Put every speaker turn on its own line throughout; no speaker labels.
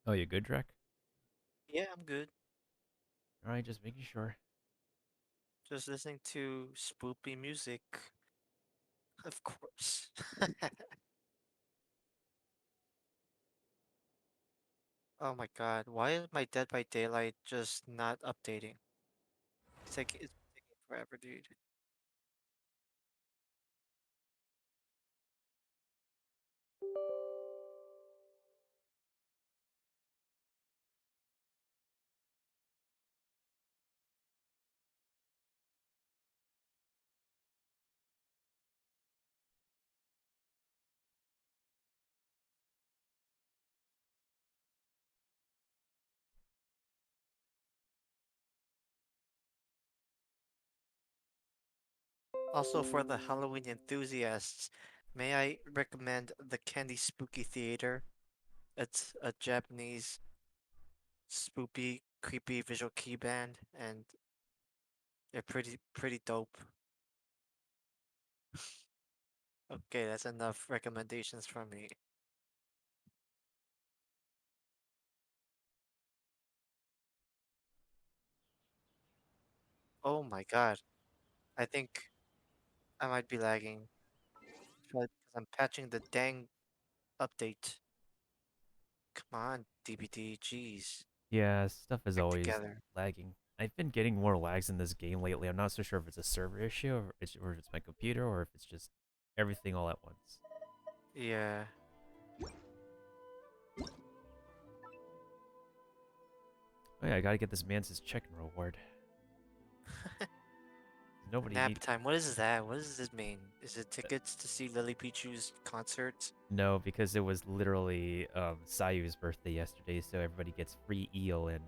Oh, you good, Drek?
Yeah, I'm good.
Alright, just making sure.
Just listening to spoopy music, of course. Oh my god, why is my Dead by Daylight just not updating? It's taking forever, dude. Also, for the Halloween enthusiasts, may I recommend the Candy Spooky Theater? It's a Japanese spoopy, creepy visual kei band, and they're pretty dope. Okay, that's enough recommendations from me. Oh my god, I think I might be lagging. Because I'm patching the dang update. Come on, DBD, jeez.
Yeah, stuff is
Get
always
together.
lagging. I've been getting more lags in this game lately. I'm not so sure if it's a server issue, or if it's my computer, or if it's just everything all at once.
Yeah.
Oh yeah, I gotta get this man's his chicken reward. Nobody
Nap
needs...
time. What is that? What does this mean? Is it tickets to see Lily Pichu's concert?
No, because it was literally Sayu's birthday yesterday, so everybody gets free eel and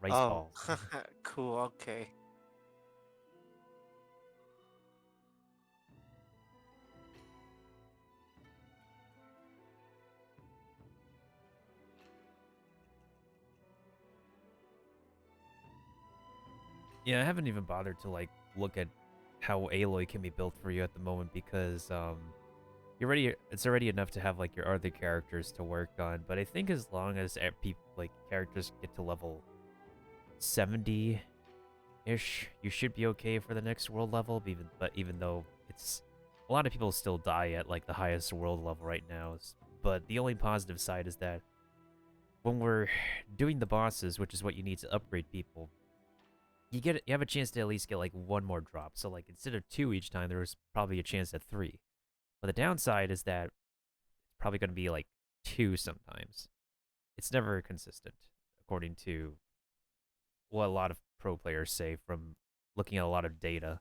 rice
Oh,
balls.
cool, okay.
Yeah, I haven't even bothered to like look at how Aloy can be built for you at the moment because you're already it's already enough to have like your other characters to work on. But I think as long as people like characters get to level 70 ish, you should be okay for the next world level. Even though it's a lot of people still die at like the highest world level right now. But the only positive side is that when we're doing the bosses, which is what you need to upgrade people, you have a chance to at least get like one more drop. So like instead of two each time, there's probably a chance at three. But the downside is that it's probably going to be like two sometimes. It's never consistent, according to what a lot of pro players say from looking at a lot of data.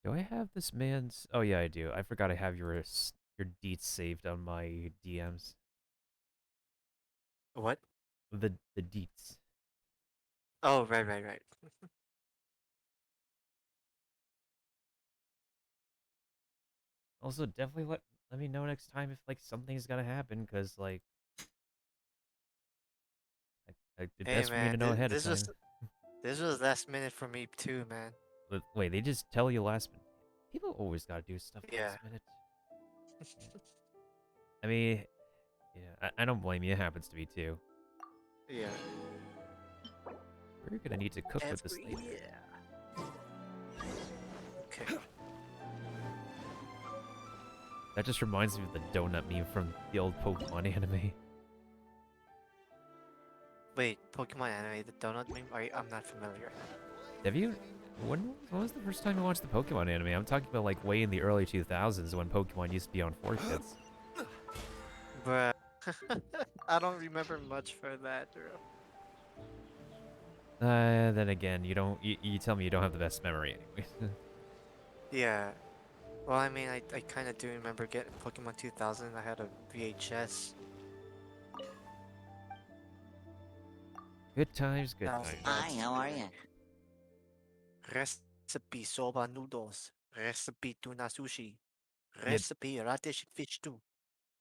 Do I have this man's? Oh yeah, I do. I forgot I have your deets saved on my DMs.
What?
The deets.
Oh, right.
Also, definitely let me know next time if like something's gonna happen, cause like it's
Hey
best for me
man,
to know ahead of time.
this was last minute for me too, man.
But wait, they just tell you last minute. People always gotta do stuff
Yeah.
last minute. Yeah. I mean, yeah, I don't blame you. It happens to me too.
Yeah.
We're gonna need to cook with this
Every
later.
year. Okay.
That just reminds me of the donut meme from the old Pokemon anime.
Wait, Pokemon anime, the donut meme? I'm not familiar.
Have you? When was the first time you watched the Pokemon anime? I'm talking about like way in the early 2000s when Pokemon used to be on 4Kids.
Bruh. I don't remember much for that, bro.
Then again, you don't. You tell me you don't have the best memory anyway.
Yeah. Well, I mean, I kind of do remember getting Pokemon 2000. I had a VHS.
Good times, good
That was the
times.
Hi,
best.
how are you?
Recipe soba noodles. Recipe tuna sushi.
Yeah,
Recipe radish fish stew.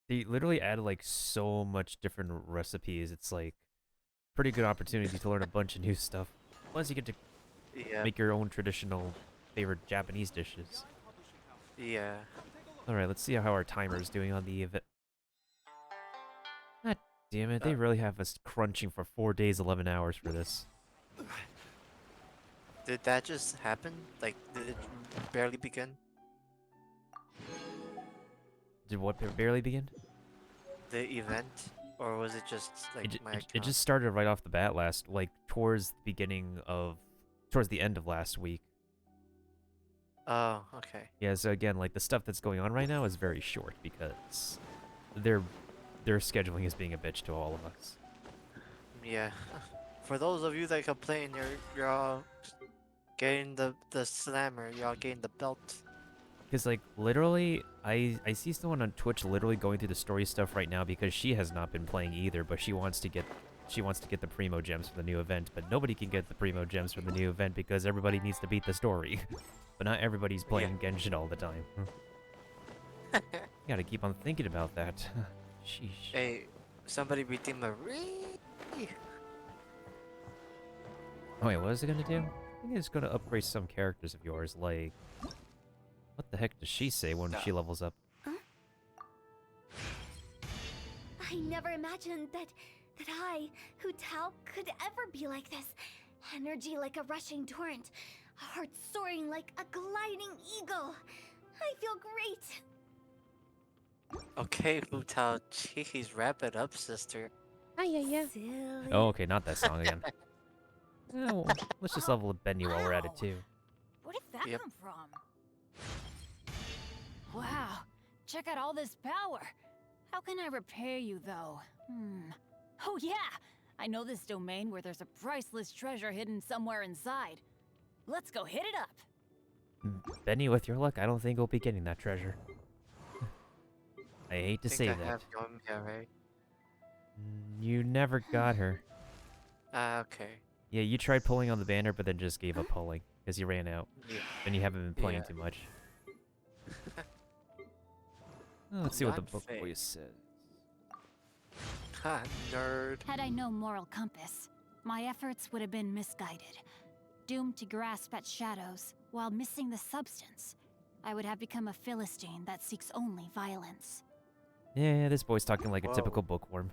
they literally added like so much different recipes. It's like pretty good opportunity to learn a bunch of new stuff. Plus, you get to
Yeah.
make your own traditional favorite Japanese dishes.
Yeah.
Alright, let's see how our timer is doing on the event. God damn it, they
Uh,
really have us crunching for 4 days, 11 hours for this.
did that just happen? Like, did it barely begin?
Did what barely begin?
The event? Or was it just, like, my
It
account?
just started right off the bat like, towards the end of last week.
Oh, okay.
Yeah, so again, like, the stuff that's going on right now is very short because their their scheduling is being a bitch to all of us.
Yeah. For those of you that complain, you're all getting the slammer, y'all getting the belt.
Because, like, literally, I see someone on Twitch literally going through the story stuff right now because she has not been playing either, but she wants to get the Primo Gems for the new event, but nobody can get the Primo Gems for the new event because everybody needs to beat the story. But not everybody's
Yeah.
playing Genshin all the time. Gotta keep on thinking about that. Sheesh.
Hey, somebody redeem a re.
Oh wait, what is it gonna do? I think it's gonna upgrade some characters of yours, like... What the heck does she say when she levels up?
Huh? I never imagined that I, Hu Tao, could ever be like this. Energy like a rushing torrent, a heart soaring like a gliding eagle. I feel great.
Okay, Utao, jeez, wrap it up, sister.
Silly.
Oh, okay, not that song again. Oh, well, let's just level up Benny while we're at it, too.
Where did that
Yep.
come from? Wow, check out all this power. How can I repair you, though? Oh yeah, I know this domain where there's a priceless treasure hidden somewhere inside. Let's go hit it up.
Benny, with your luck, I don't think we'll be getting that treasure. I hate to
Think
say
I
that.
have Yoimiya, right?
You never got her.
Ah, okay.
Yeah, you tried pulling on the banner, but then just gave up pulling because you ran out,
Yeah.
and you haven't been playing
Yeah.
too much. Oh, let's see what the
Not
book
fake.
voice says.
Ha, nerd.
Had I no moral compass, my efforts would have been misguided. Doomed to grasp at shadows while missing the substance. I would have become a Philistine that seeks only violence.
Yeah, this boy's talking like a
Whoa.
typical bookworm.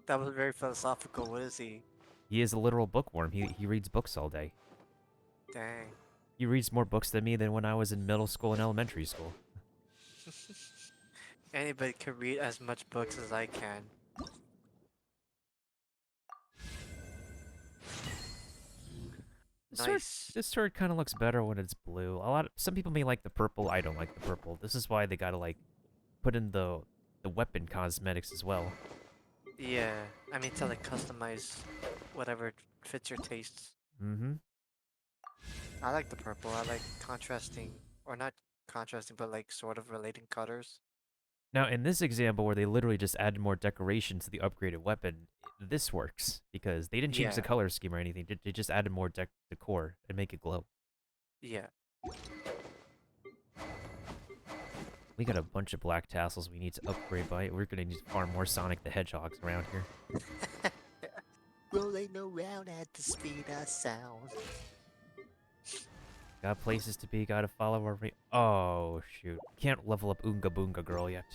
That was very philosophical. What is he?
He is a literal bookworm. He reads books all day.
Dang.
He reads more books than me than when I was in middle school and elementary school.
Anybody can read as much books as I can. Nice.
This sword kind of looks better when it's blue. Some people may like the purple. I don't like the purple. This is why they gotta like put in the weapon cosmetics as well.
Yeah, I mean to like customize whatever fits your tastes.
Mm-hmm.
I like the purple. I like contrasting, or not contrasting, but like sort of relating colors.
Now, in this example where they literally just added more decoration to the upgraded weapon, this works because they didn't change the
Yeah.
color scheme or anything. They just added more decor and make it glow.
Yeah.
We got a bunch of black tassels we need to upgrade by. We're gonna need to farm more Sonic the Hedgehogs around here.
Rolling around at the speed of sound.
Got places to be, gotta follow our Oh, shoot. Can't level up Oonga Boonga Girl yet.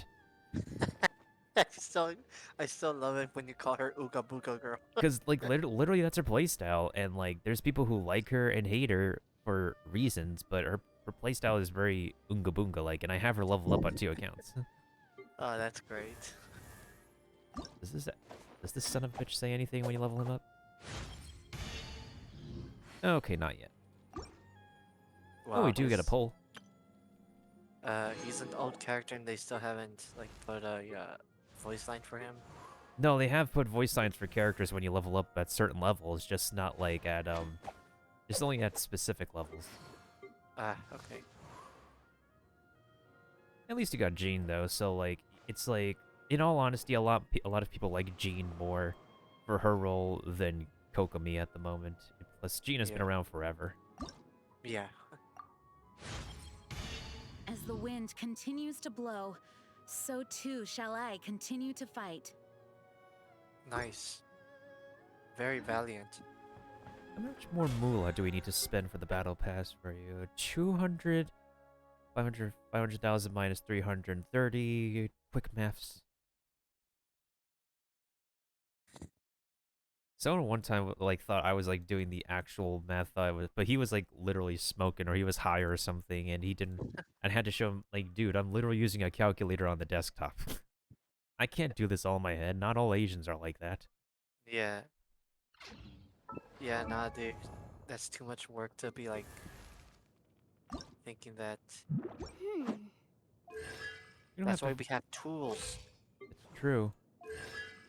I still love it when you call her Ooga Booga Girl.
Because, like, literally that's her playstyle, and, like, there's people who like her and hate her for reasons, but her playstyle is very Oonga Boonga-like, and I have her leveled up on 2 accounts.
Oh, that's great.
Does this son of a bitch say anything when you level him up? Okay, not yet.
Wow,
Oh, we do get a poll.
He's an old character and they still haven't like put a voice line for him.
No, they have put voice lines for characters when you level up at certain levels, just not like at, just only at specific levels.
Ah, okay.
At least you got Jean, though, so, like, it's like, in all honesty, a lot of people like Jean more for her role than Kokomi at the moment. Plus, Jean has been
Yeah.
around forever.
Yeah.
As the wind continues to blow, so too shall I continue to fight.
Nice. Very valiant.
How much more moolah do we need to spend for the battle pass for you? 200? 500,000 minus 330. Quick maths. Someone one time like thought I was like doing the actual math, but he was like literally smoking or he was high or something, and he didn't. And I had to show him like, dude, I'm literally using a calculator on the desktop. I can't do this all in my head. Not all Asians are like that.
Yeah. Yeah, nah, dude. That's too much work to be like thinking that.
Hmm.
You don't
That's
have
why
to.
we have tools.
It's true.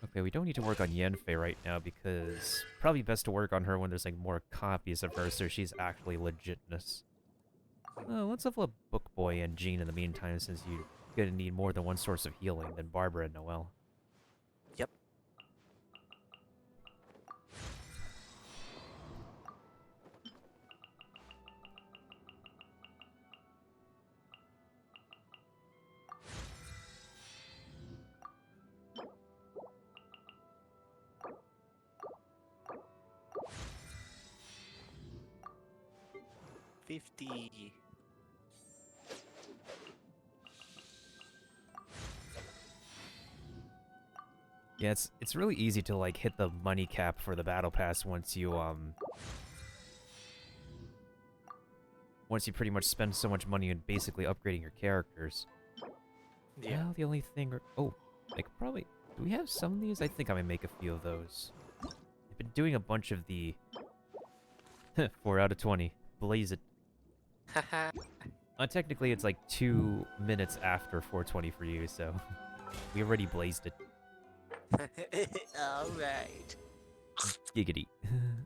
Okay, we don't need to work on Yenfei right now because probably best to work on her when there's like more copies of her, so she's actually legitness. Let's level up Book Boy and Jean in the meantime, since you're gonna need more than one source of healing than Barbara and Noelle.
Yep. $50.
Yeah, it's really easy to like hit the money cap for the battle pass once you pretty much spend so much money on basically upgrading your characters.
Yeah.
Well, the only thing, like probably, do we have some of these? I think I might make a few of those. I've been doing a bunch of the 4 out of 20. Blaze it.
Haha.
Technically, it's like 2 minutes after 420 for you, so we already blazed it.
Alright.
Giggity.
I'm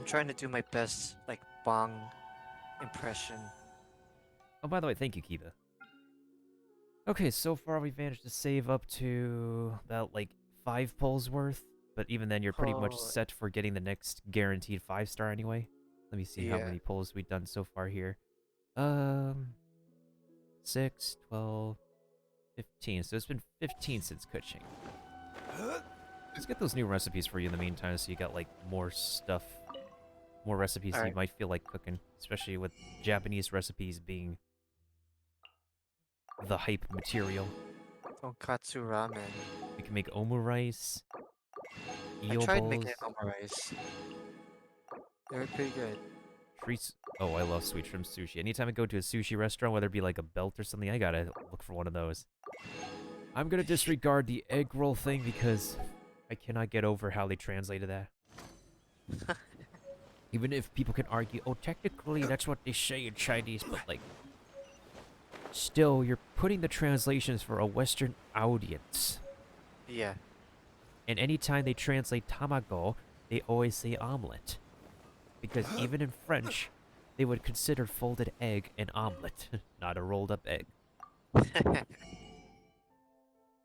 trying to do my best, like, bong impression.
Oh, by the way, thank you, Kiba. Okay, so far we've managed to save up to about, like, 5 pulls worth. But even then, you're pretty much
Oh.
set for getting the next guaranteed 5-star anyway. Let me see how
Yeah.
many pulls we've done so far here. 6, 12, 15. So it's been 15 since Kuching. Let's get those new recipes for you in the meantime, so you got, like, more stuff. More recipes you
Alright.
might feel like cooking. Especially with Japanese recipes being the hype material.
Tonkatsu ramen.
We can make omu rice.
I
Eel
tried
balls.
making omurice. They were pretty good.
Treats. Oh, I love sweet shrimp sushi. Anytime I go to a sushi restaurant, whether it be like a belt or something, I gotta look for one of those. I'm gonna disregard the egg roll thing because I cannot get over how they translated that. Even if people can argue, oh, technically that's what they say in Chinese, but like, still, you're putting the translations for a Western audience.
Yeah.
And anytime they translate tamago, they always say omelet. Because even in French, they would consider folded egg an omelet, not a rolled up egg.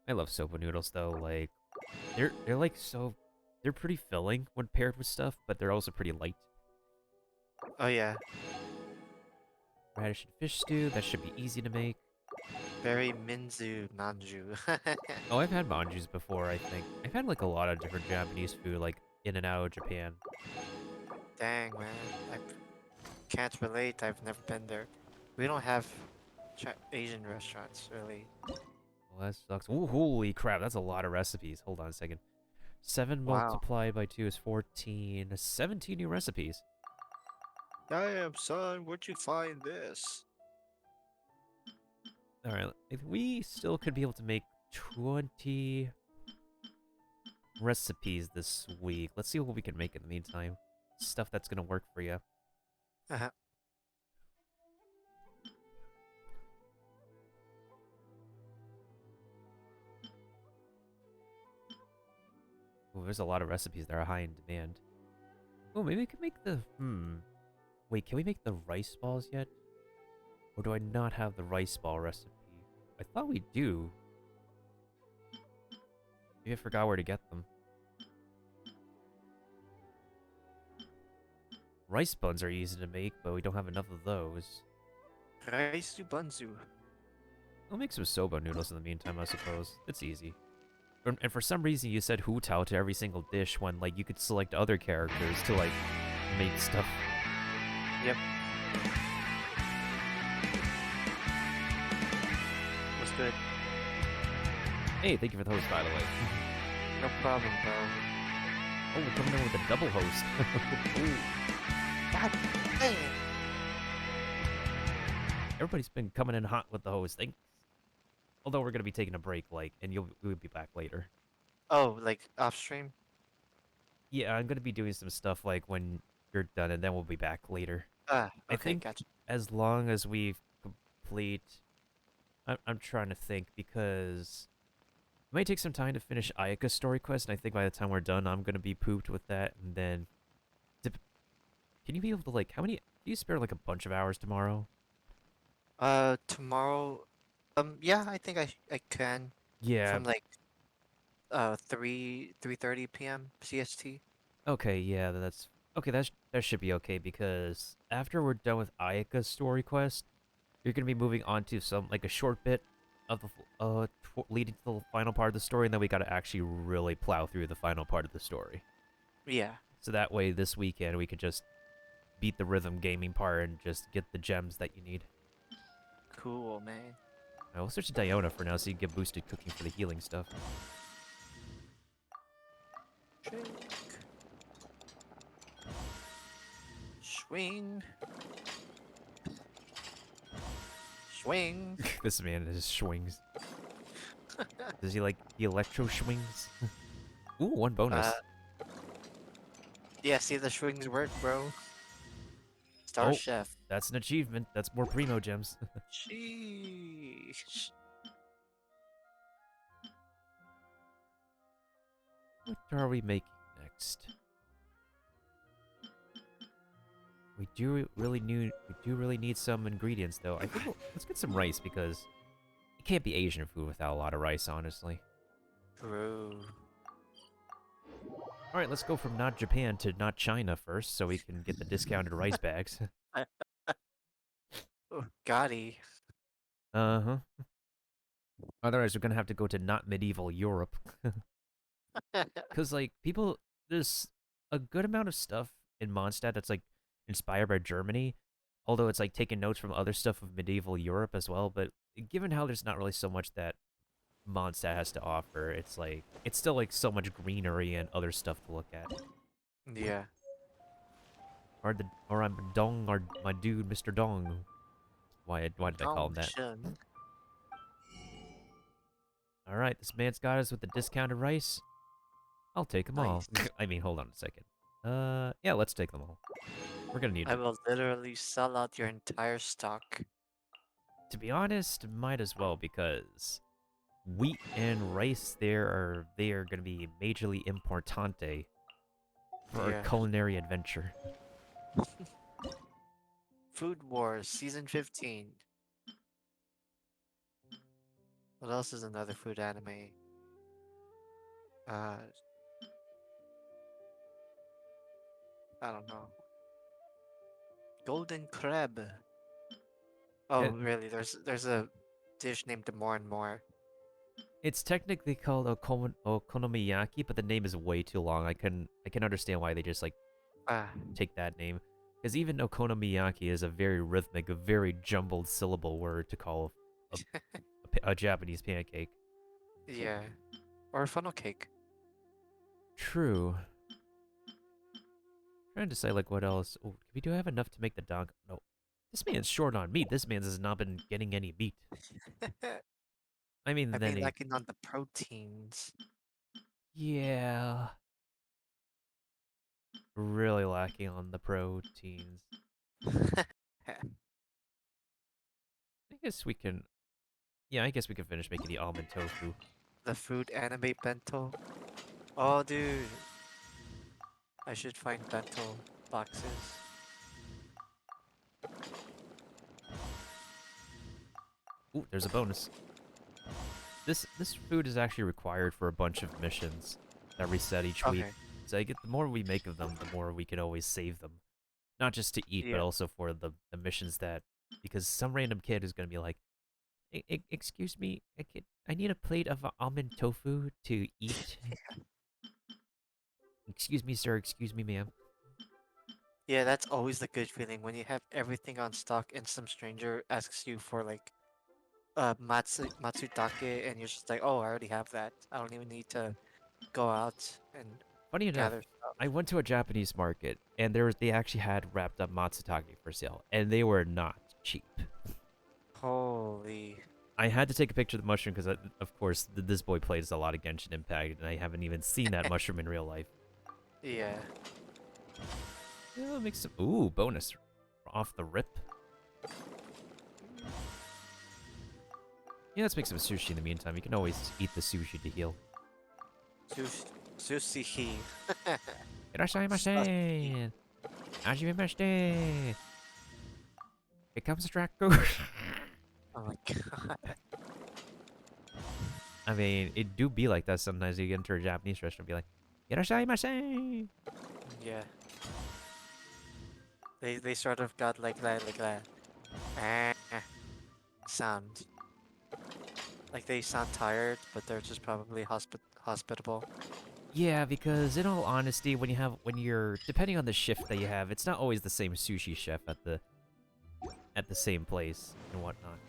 I love soba noodles though, like they're like they're pretty filling when paired with stuff, but they're also pretty light.
Oh yeah.
Radish and fish stew, that should be easy to make.
Very Minzu Nanju.
Oh, I've had manjus before, I think. I've had like a lot of different Japanese food, like in and out of Japan.
Dang, man. I can't relate. I've never been there. We don't have Asian restaurants, really.
Well, that sucks. Ooh, holy crap, that's a lot of recipes. Hold on a second. 7
Wow.
multiplied by 2 is 14. 17 new recipes.
Damn, son, where'd you find this?
Alright, if we still could be able to make 20 recipes this week. Let's see what we can make in the meantime. Stuff that's gonna work for you.
Uh-huh.
Ooh, there's a lot of recipes that are high in demand. Oh, maybe we could make the... Wait, can we make the rice balls yet? Or do I not have the rice ball recipe? I thought we do. Maybe I forgot where to get them. Rice buns are easy to make, but we don't have enough of those.
Rice to bunzu.
I'll make some soba noodles in the meantime, I suppose. It's easy. And for some reason you said hu tao to every single dish when, like, you could select other characters to, like, make stuff.
Yep. good.
Hey, thank you for the host, by the way.
No problem, bro.
Oh, we're coming in with a double host.
Ooh. God dang it.
Everybody's been coming in hot with the hosting. Although we're gonna be taking a break, and we'll be back later.
Oh, like off stream?
Yeah, I'm gonna be doing some stuff like when you're done, and then we'll be back later.
Ah,
I
okay,
think
gotcha.
as long as we complete, I'm trying to think because it might take some time to finish Ayaka's story quest, and I think by the time we're done, I'm gonna be pooped with that, and then, can you be able to how many? Do you spare like a bunch of hours tomorrow?
Tomorrow, yeah, I think I can
Yeah.
from like 3:30 p.m. CST.
Okay. Yeah. That's okay. That should be okay because after we're done with Ayaka's story quest, you're gonna be moving on to some a short bit of the leading to the final part of the story, and then we gotta actually really plow through the final part of the story.
Yeah,
So that way, this weekend we could just beat the rhythm gaming part and just get the gems that you need.
cool, man.
I will switch to Diona for now so you can get boosted cooking for the healing stuff.
Drink. Swing. Swing.
This man just swings. Does he like the electro swings? Ooh, one bonus.
Yeah, see the swings work, bro. Star
Oh,
Chef.
that's an achievement. That's more primo gems.
Sheesh.
What are we making next? We do really need some ingredients though. I think let's get some rice because it can't be Asian food without a lot of rice, honestly.
Bro.
All right, let's go from not Japan to not China first, so we can get the discounted rice bags.
Oh, Gotti.
Uh-huh. Otherwise, we're gonna have to go to not medieval Europe. Because, there's a good amount of stuff in Mondstadt that's, inspired by Germany. Although it's, taking notes from other stuff of medieval Europe as well. But given how there's not really so much that Mondstadt has to offer, it's still, so much greenery and other stuff to look at.
Yeah.
Or I'm Dong, or my dude, Mr. Dong. Why did I call him that?
Shun.
Alright, this man's got us with the discounted rice. I'll take them all.
Nice.
I mean, hold on a second. Yeah, let's take them all. We're gonna need
I
them.
will literally sell out your entire stock.
To be honest, might as well, because wheat and rice they are gonna be majorly importante for our
Yeah.
culinary adventure.
Food Wars Season 15. What else is another food anime? Uh, I don't know. Golden Crab. Oh,
Yeah,
really? There's a dish named More and More.
it's technically called okonomiyaki, but the name is way too long. I can understand why they just
Ah,
take that name. Because even okonomiyaki is a very rhythmic, a very jumbled syllable word to call a Japanese pancake.
yeah. Or funnel cake.
True. Trying to say what else. Oh, we do have enough to make the dog. No, this man's short on meat. This man has not been getting any meat. I mean,
I've
then
been
he.
lacking on the proteins.
Yeah. Really lacking on the proteins. I guess we can. Yeah, I guess we can finish making the almond tofu.
The food anime bento. Oh, dude. I should find bento boxes.
Ooh, there's a bonus. This food is actually required for a bunch of missions that reset each week.
Okay.
So the more we make of them, the more we can always save them. Not just to eat, but
Yeah.
also for the missions that, because some random kid is gonna be like, Excuse me, I need a plate of almond tofu to eat." Excuse me, sir. Excuse me, ma'am.
Yeah, that's always the good feeling when you have everything on stock and some stranger asks you for like Matsutake, and you're just like, oh, I already have that. I don't even need to go out and
Funny enough,
gather stuff.
I went to a Japanese market and they actually had wrapped up matsutake for sale, and they were not cheap.
Holy.
I had to take a picture of the mushroom because, of course, this boy plays a lot of Genshin Impact, and I haven't even seen that mushroom in real life.
Yeah.
Yeah, make some bonus off the rip. Yeah, let's make some sushi in the meantime. You can always eat the sushi to heal.
Sushi.
Irashaimashite! Hajimemashite! Here comes Draco.
Oh my god.
I mean, it do be like that sometimes. You get into a Japanese restaurant and be like, Irashaimashite!
Yeah. They sort of got like that sound. Like they sound tired, but they're just probably hospitable.
Yeah, because in all honesty, when you're depending on the shift that you have, it's not always the same sushi chef at the same place and whatnot.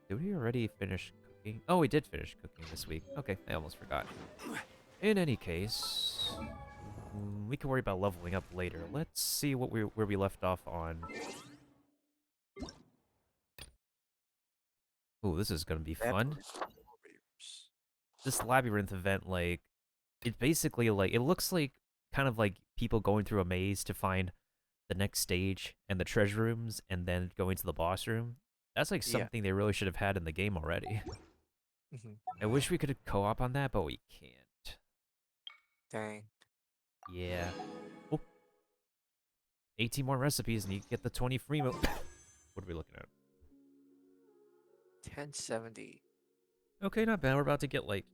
Did we already finish cooking? Oh, we did finish cooking this week. Okay, I almost forgot. In any case, we can worry about leveling up later. Let's see where we left off on. Oh, this is gonna be fun. This labyrinth event, like, it basically, like, it looks like kind of like people going through a maze to find the next stage and the treasure rooms and then going to the boss room. That's like
Yeah.
something they really should have had in the game already.
Mhm.
I wish we could co-op on that, but we can't.
Dang.
Yeah. Oh. 18 more recipes and you get the 20 free What are we looking at?
1070.
Okay, not bad. We're about to get like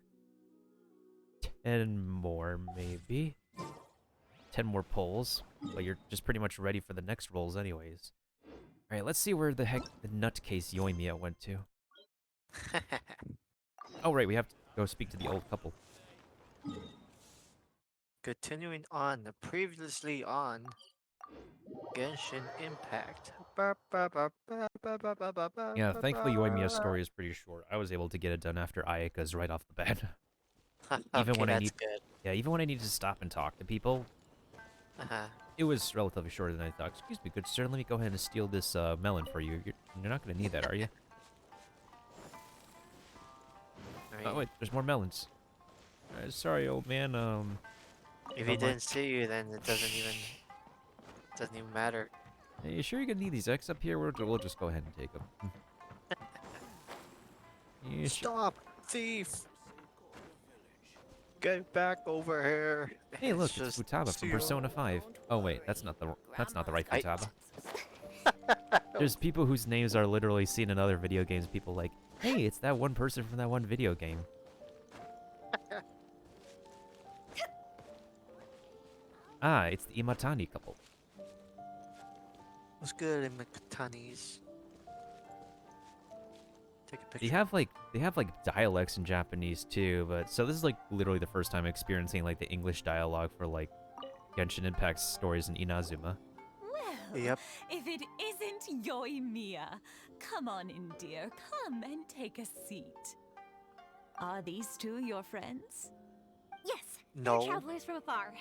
10 more, maybe. 10 more pulls. But you're just pretty much ready for the next rolls anyways. Alright, let's see where the heck the nutcase Yoimiya went to. Oh, right, we have to go speak to the old couple.
Continuing on, previously on Genshin Impact.
Yeah, thankfully Yoimiya's story is pretty short. I was able to get it done after Ayaka's right off the bat. even
Okay,
when I
that's
need
good.
Yeah, even when I need to stop and talk to people,
Uh-huh.
it was relatively shorter than I thought. Excuse me, good sir, let me go ahead and steal this melon for you. You're not gonna need that, are you?
I
Oh
mean,
wait, there's more melons. Sorry, old man.
if he
don't mind.
didn't see you, then it doesn't even matter.
Hey, you sure you're gonna need these X up here? We'll just go ahead and take them. Yeah, sure.
Stop, thief! Get back over here!
Hey, look, it's
just
Futaba from
steal.
Persona 5. Oh wait, that's not the right
I-
Futaba. There's people whose names are literally seen in other video games. People like, hey, it's that one person from that one video game. Ah, it's the Imatani couple.
What's good in Matanis? Take a
They
picture.
have like dialects in Japanese too, but so this is like literally the first time experiencing like the English dialogue for like Genshin Impact stories in Inazuma.
Well,
Yep.
if it isn't Yoimiya, come on in, dear. Come and take a seat. Are these two your friends?
Yes,
No.
they're travelers from afar.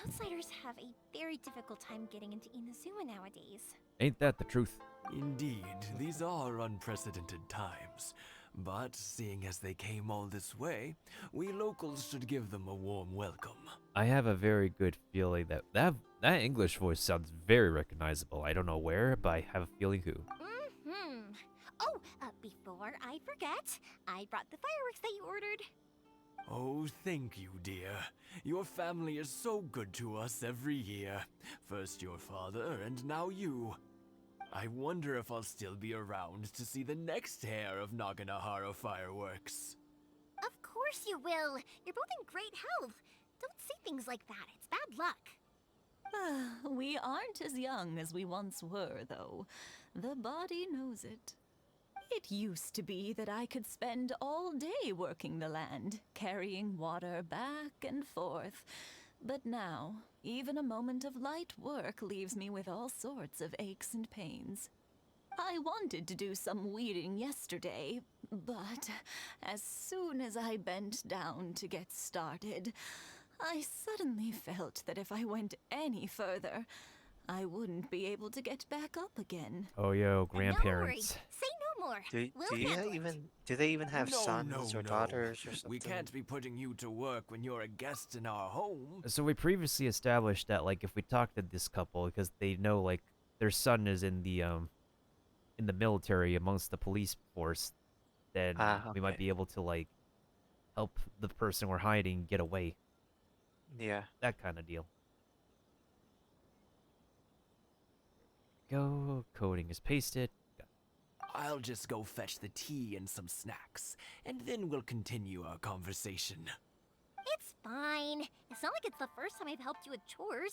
Outsiders have a very difficult time getting into Inazuma nowadays.
Ain't that the truth?
Indeed, these are unprecedented times. But seeing as they came all this way, we locals should give them a warm welcome.
I have a very good feeling that English voice sounds very recognizable. I don't know where, but I have a feeling who.
Mm-hmm. Oh, before I forget, I brought the fireworks that you ordered.
Oh, thank you, dear. Your family is so good to us every year. First your father, and now you. I wonder if I'll still be around to see the next hair of Naganahara fireworks.
Of course you will. You're both in great health. Don't say things like that. It's bad luck.
We aren't as young as we once were, though. The body knows it. It used to be that I could spend all day working the land, carrying water back and forth. But now, even a moment of light work leaves me with all sorts of aches and pains. I wanted to do some weeding yesterday, but as soon as I bent down to get started, I suddenly felt that if I went any further, I wouldn't be able to get back up again.
Oh, yo,
And no worry.
grandparents.
Say no more.
Do,
We'll
do you
handle it.
do they even have
No,
sons
no,
or
no.
daughters or something?
We can't be putting you to work when you're a guest in our home.
So we previously established that, like, if we talk to this couple, because they know, like, their son is in the military amongst the police force, then we might
Okay.
be able to, like, help the person we're hiding get away.
Yeah.
That kind of deal. Go. Coding is pasted.
I'll just go fetch the tea and some snacks, and then we'll continue our conversation.
It's fine. It's not like it's the first time I've helped you with chores.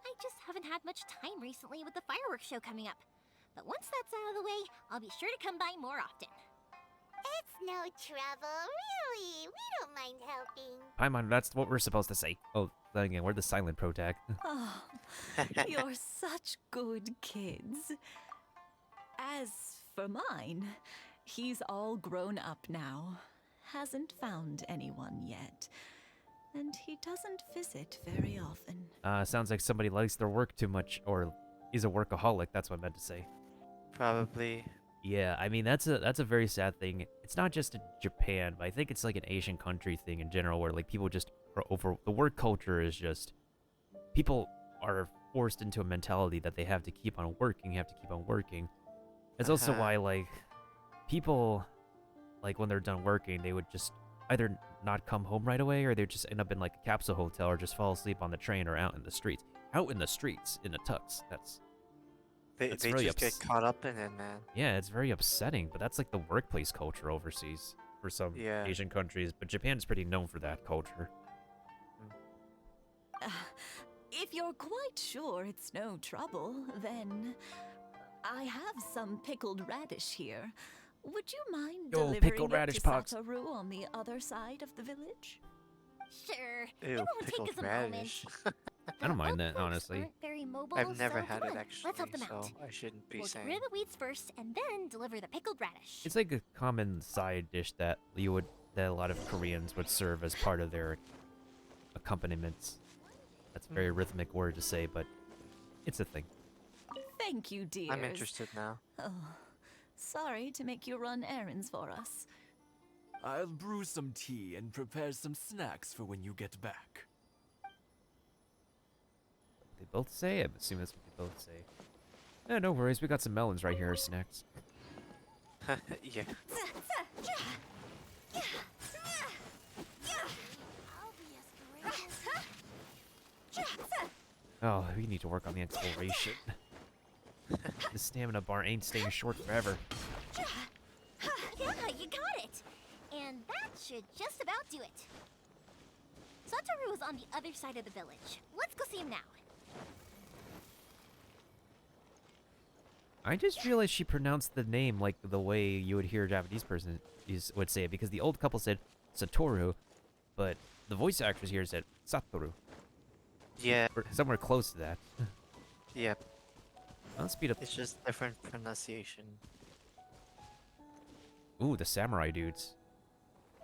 I just haven't had much time recently with the fireworks show coming up. But once that's out of the way, I'll be sure to come by more often. It's no trouble, really. We don't mind helping.
Paimon, that's what we're supposed to say. Oh, then again, we're the silent pro tag.
Oh, you're such good kids. As for mine, he's all grown up now. Hasn't found anyone yet. And he doesn't visit very often.
Sounds like somebody likes their work too much, or is a workaholic, that's what I meant to say.
Probably.
Yeah, I mean, that's a very sad thing. It's not just in Japan, but I think it's like an Asian country thing in general, where like people just are over, the work culture is just, people are forced into a mentality that they have to keep on working, It's also why, like, people, like, when they're done working, they would just either not come home right away, or they just end up in, like, a capsule hotel, or just fall asleep on the train, or out in the streets. Out in the streets, in a tux.
They
really
just get caught up in it, man.
Yeah, it's very upsetting, but that's, like, the workplace culture overseas for some
Yeah.
Asian countries, but Japan's pretty known for that culture.
If you're quite sure it's no trouble, then I have some pickled radish here. Would you mind
Yo,
delivering
pickled
it
radish
to
pox.
Satoru on the other side of the village?
Sure. It
Ew,
won't take
pickled
us a moment.
radish.
I don't mind
The
that,
oak folks
honestly.
aren't very mobile,
I've never
so
had
come
it
on,
actually,
Let's help them
so
out.
I shouldn't be
We'll get
saying.
rid of the weeds first, and then deliver the pickled radish.
It's like a common side dish that that a lot of Koreans would serve as part of their accompaniments. That's a very rhythmic word to say, but it's a thing.
Thank you, dears.
I'm interested now.
Oh, sorry to make you run errands for us.
I'll brew some tea and prepare some snacks for when you get back.
They both say? I'm assuming that's what they both say. Yeah, no worries. We got some melons right here as snacks.
Yeah.
Oh, we need to work on the exploration. The stamina bar ain't staying short forever.
Yeah, you got it. And that should just about do it. Satoru is on the other side of the village. Let's go see him now.
I just realized she pronounced the name like the way you would hear a Japanese person would say it, because the old couple said Satoru, but the voice actress here said Satoru.
Yeah.
Or somewhere close to that.
Yep.
I'll speed up.
It's just different pronunciation.
Ooh, the samurai dudes.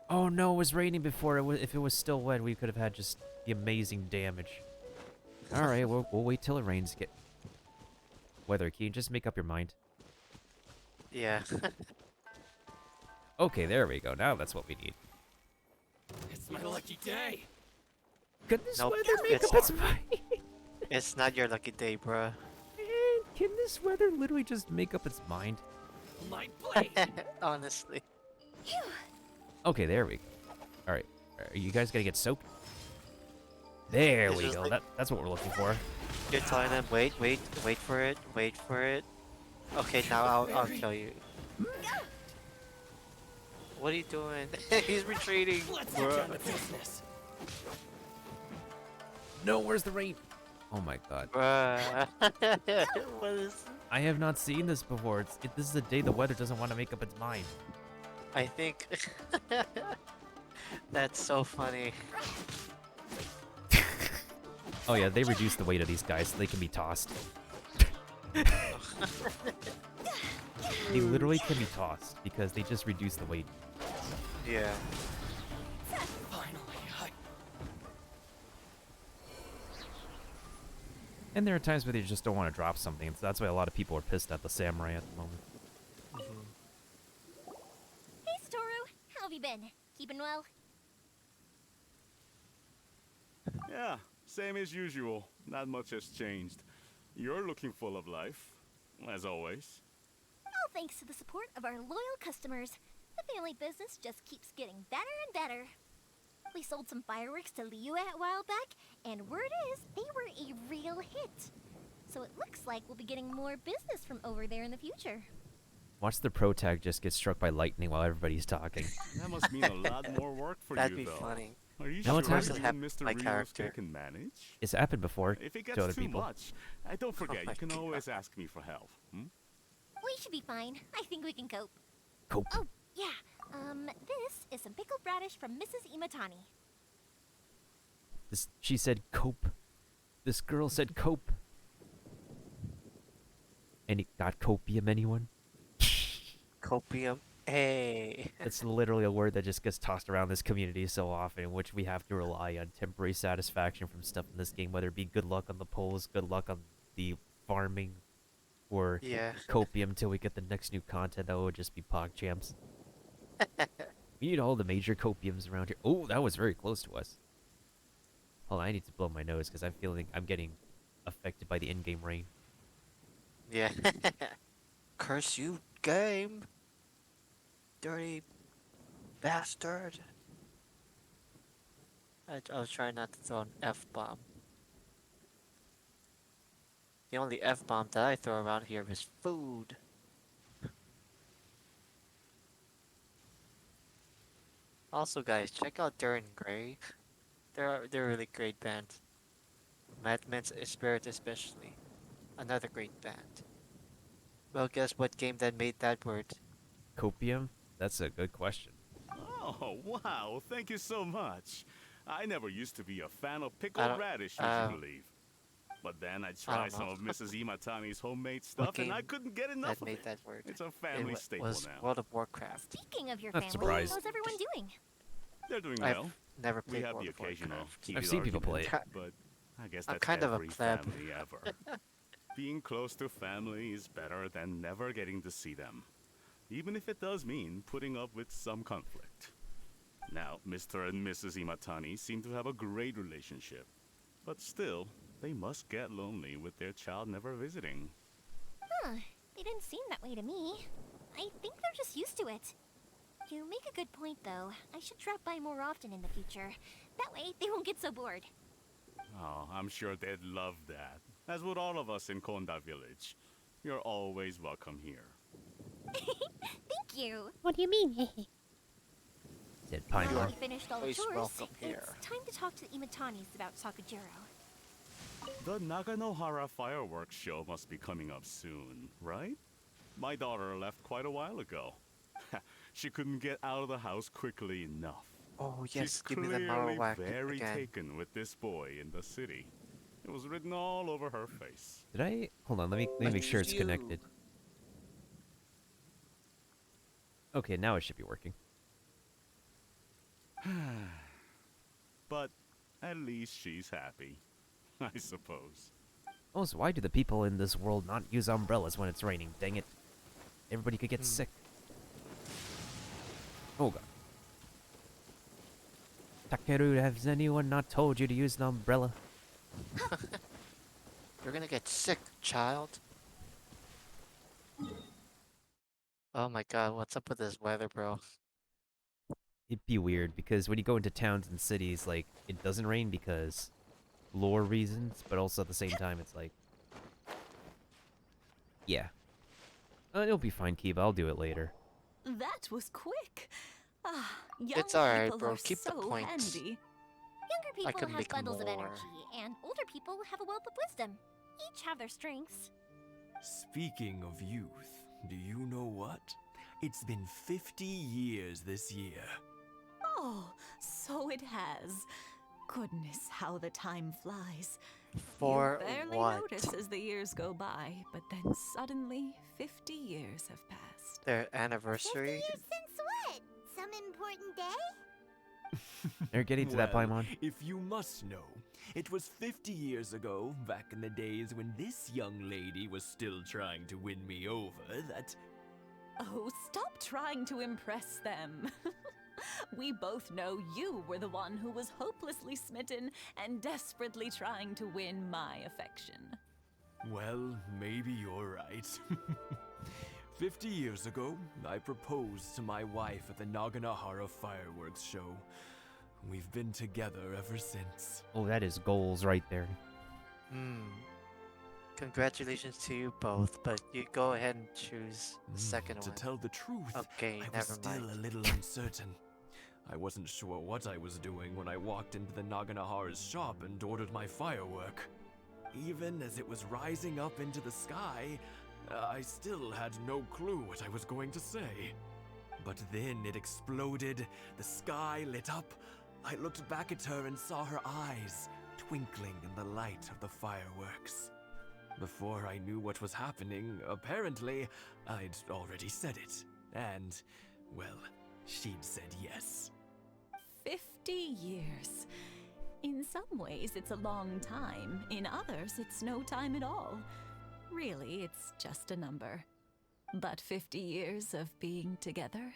Oh no, it was raining before. If it was still wet, we could have had just the amazing damage. All right, we'll wait till it rains. Get weather. Can you just make up your mind?
Yeah.
Okay, there we go. Now that's what we need.
It's my lucky day!
Could this
Nope,
weather make
it's
up its mind?
It's not your lucky day, bruh.
Man, can this weather literally just make up its mind?
Light blade!
Honestly.
Okay, there we go. All right, are you guys gonna get soaked? There
It's
we
just
go.
like-
That's what we're looking for.
You're telling them, wait for it. Okay, now I'll kill you. What are you doing? He's retreating.
Let's get down to business!
No, where's the rain? Oh my god.
Bruh. What is...
I have not seen this before. This is a day the weather doesn't want to make up its mind.
I think... That's so funny.
Oh yeah, they reduce the weight of these guys so they can be tossed. They literally can be tossed because they just reduce the weight.
Yeah.
Finally,
And there are times where they just don't want to drop something, so that's why a lot of people are pissed at the samurai at the moment.
Hey, Satoru. How have you been? Keeping well?
Yeah, same as usual. Not much has changed. You're looking full of life, as always.
All thanks to the support of our loyal customers. The family business just keeps getting better and better. We sold some fireworks to Liu a while back, and word is they were a real hit. So it looks like we'll be getting more business from over there in the future.
Watch the pro tag just get struck by lightning while everybody's talking.
That must mean a lot more work for
That'd
you,
be
though.
funny.
Are you
No,
sure
it's
you
happened.
and Mr.
My
Ryusuke
character.
can manage?
It's happened before
If it
to
gets
other
too
people.
much, don't forget,
my
you can
God.
always ask me for help. Hmm?
We should be fine. I think we can cope.
Cope.
Oh, yeah. This is some pickled radish from Mrs. Imatani.
She said cope. This girl said cope. Any got copium, anyone?
Copium. Hey.
It's literally a word that just gets tossed around this community so often, in which we have to rely on temporary satisfaction from stuff in this game, whether it be good luck on the polls, good luck on the farming, or
Yeah.
copium till we get the next new content that would just be PogChamps. We need all the major copiums around here. Oh, that was very close to us. Hold on, I need to blow my nose because I'm feeling I'm getting affected by the in-game rain.
Yeah. Curse you, game. Dirty bastard. I was trying not to throw an F-bomb. The only F-bomb that I throw around here is food. Also, guys, check out Darren Gray. They're a really great band. Madman's Spirit especially. Another great band. Well, guess what game that made that word?
Copium? That's a good question.
Oh, wow, thank you so much. I never used to be a fan of
I
pickled
don't-
radish, would you believe? But then I tried
don't
some
know.
of Mrs. Imatani's homemade
What
stuff, and I
game
couldn't get enough
That
of
made
it.
that word.
It's a family staple
was
now.
World of Warcraft.
Speaking of your
Not
family,
surprised.
how's everyone doing?
They're doing
I've
well.
never
We
played
have
World
the
of
occasional
Warcraft.
heated
I've seen people play
argument,
it.
but I guess
I'm
that's
kind of a
every
pleb.
family ever. Being close to family is better than never getting to see them, even if it does mean putting up with some conflict. Now, Mr. and Mrs. Imatani seem to have a great relationship, but still, they must get lonely with their child never visiting.
Huh. They didn't seem that way to me. I think they're just used to it. You make a good point, though. I should drop by more often in the future. That way, they won't get so bored.
Oh, I'm sure they'd love that, as would all of us in Konda Village. You're always welcome here.
Thank you.
What do you mean?
Said pine
Now
bar.
that we finished all the
always
chores,
welcome here.
it's time to talk to the Imatanis about Sakujiro.
The Naganohara fireworks show must be coming up soon, right? My daughter left quite a while ago. She couldn't get out of the house quickly enough.
Oh yes,
She's
give me the
clearly
Marowak
very
again.
taken with this boy in the city. It was written all over her face.
Did I? Hold on, let me make sure it's connected. Okay, now it should be working.
But at least she's happy, I suppose.
Also, why do the people in this world not use umbrellas when it's raining? Dang it. Everybody could get sick. Oh god. Takeru, has anyone not told you to use an umbrella?
You're gonna get sick, child. Oh my god, what's up with this weather, bro?
It'd be weird because when you go into towns and cities, like, it doesn't rain because lore reasons, but also at the same time, it's like, yeah. It'll be fine, Kiba. I'll do it later.
That was quick. Ah, young
It's alright,
people
bro.
are
Keep the
so
points.
handy.
Younger people
can
have
make
bundles of
more.
energy, and older people have a wealth of wisdom. Each have their strengths.
Speaking of youth, do you know what? It's been 50 years this year.
Oh, so it has.
Goodness, how the time flies.
For
You barely
what?
notice as the years go by, but then suddenly 50 years have passed.
Their
50
anniversary?
years since what? Some important day?
They're getting to that,
Well,
Paimon.
if you must know, it was 50 years ago, back in the days when this young lady was still trying to win me over, that...
Oh, stop trying to impress them. We both know you were the one who was hopelessly smitten and desperately trying to win my affection.
Well, maybe you're right. 50 years ago, I proposed to my wife at the Naganahara fireworks show. We've been together ever since.
Oh, that is goals right there.
Hmm. Congratulations to you both, but you go ahead and choose the second
To
one.
tell the truth,
Okay,
I was
never
still
mind.
a little uncertain. I wasn't sure what I was doing when I walked into the Naganahara's shop and ordered my firework. Even as it was rising up into the sky, I still had no clue what I was going to say. But then it exploded, the sky lit up. I looked back at her and saw her eyes twinkling in the light of the fireworks. Before I knew what was happening, apparently, I'd already said it. And, well, she'd said yes.
50 years. In some ways, it's a long time. In others, it's no time at all. Really, it's just a number. But 50 years of being together?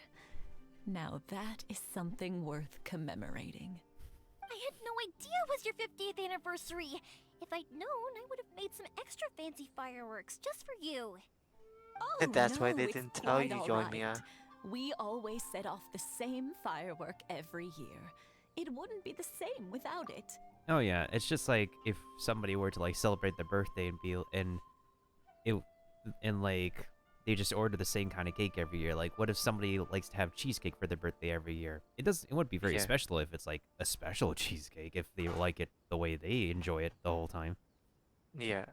Now that is something worth commemorating.
I had no idea it was your 50th anniversary. If I'd known, I would have made some extra fancy fireworks just for you.
Oh,
And that's why
no,
they
it's
didn't tell
quite
you,
all
Yoimiya.
right. We always set off the same firework every year. It wouldn't be the same without it.
Oh yeah, it's just like if somebody were to like celebrate their birthday and like they just order the same kind of cake every year. Like, what if somebody likes to have cheesecake for their birthday every year? It wouldn't be very
Yeah.
special if it's like a special cheesecake if they like it the way they enjoy it the whole time.
Yeah.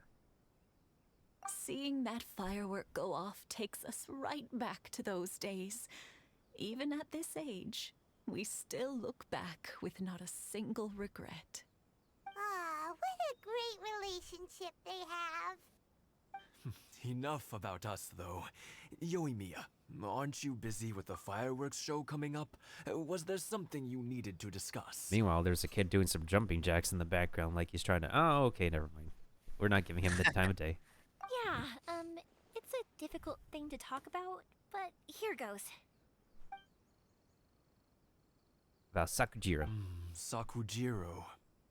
Seeing that firework go off takes us right back to those days. Even at this age, we still look back with not a single regret.
Ah, what a great relationship they have.
Enough about us, though. Yoimiya, aren't you busy with the fireworks show coming up? Was there something you needed to discuss?
Meanwhile, there's a kid doing some jumping jacks in the background like he's trying to... Oh, okay, never mind. We're not giving him the time of day.
Yeah, it's a difficult thing to talk about, but here goes.
About Sakujiro.
Sakujiro.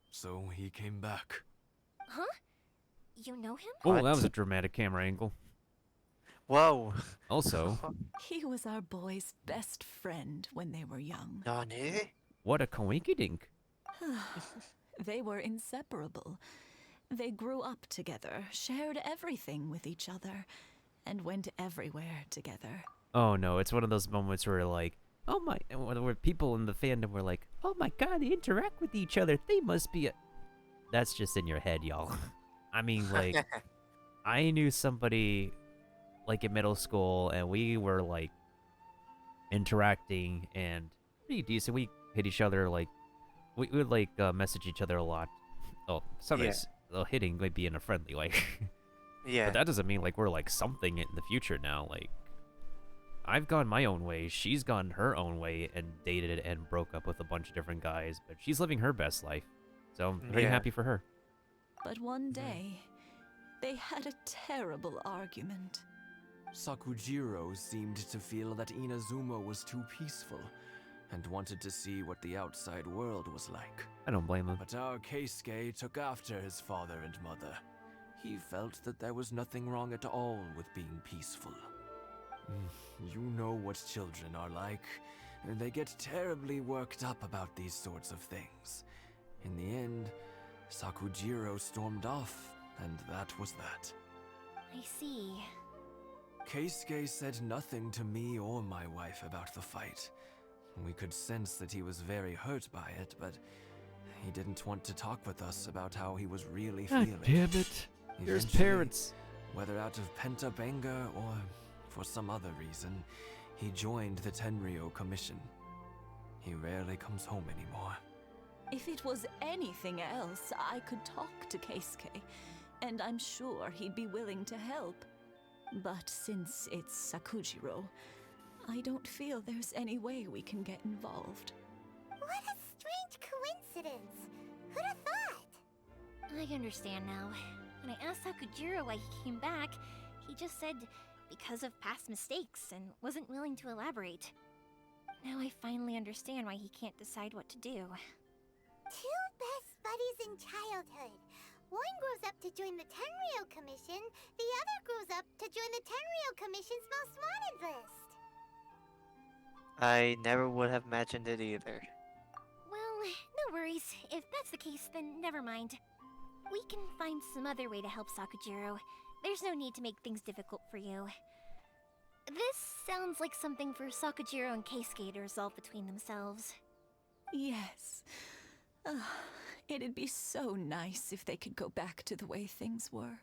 So he came back.
Huh? You know him?
Oh,
What?
that was a dramatic camera angle.
Whoa.
Also,
He was our boy's best friend when they were young.
Nani?
what a coinkydink.
They were inseparable. They grew up together, shared everything with each other, and went everywhere together.
Oh no, it's one of those moments where like, oh my, where people in the fandom were like, oh my god, they interact with each other. They must be a... That's just in your head, y'all. I mean, like, I knew somebody like in middle school and we were like interacting and pretty decent. We hit each other like, we would like message each other a lot. Oh, sometimes hitting might be in a friendly way.
Yeah.
But that doesn't mean like we're like something in the future now. Like, I've gone my own way, she's gone her own way and dated and broke up with a bunch of different guys, but she's living her best life. So I'm very
Yeah.
happy for her.
But one day, they had a terrible argument.
Sakujiro seemed to feel that Inazuma was too peaceful and wanted to see what the outside world was like.
I don't blame him.
But our Keisuke took after his father and mother. He felt that there was nothing wrong at all with being peaceful. You know what children are like. They get terribly worked up about these sorts of things. In the end, Sakujiro stormed off, and that was that.
I see.
Keisuke said nothing to me or my wife about the fight. We could sense that he was very hurt by it, but he didn't want to talk with us about how he was really feeling.
it. There's
Eventually,
parents.
Whether out of pent-up anger or for some other reason, he joined the Tenryo Commission. He rarely comes home anymore.
If it was anything else, I could talk to Keisuke, and I'm sure he'd be willing to help. But since it's Sakujiro, I don't feel there's any way we can get involved.
What a strange coincidence! Who'd have thought? I understand now. When I asked Sakujiro why he came back, he just said because of past mistakes and wasn't willing to elaborate. Now I finally understand why he can't decide what to do. Two best buddies in childhood. One grows up to join the Tenryou Commission, the other grows up to join the Tenryou Commission's most wanted list.
I never would have imagined it either.
Well, no worries. If that's the case, then never mind. We can find some other way to help Sakujiro. There's no need to make things difficult for you. This sounds like something for Sakujiro and Keisuke to resolve between themselves.
Yes. It'd be so nice if they could go back to the way things were.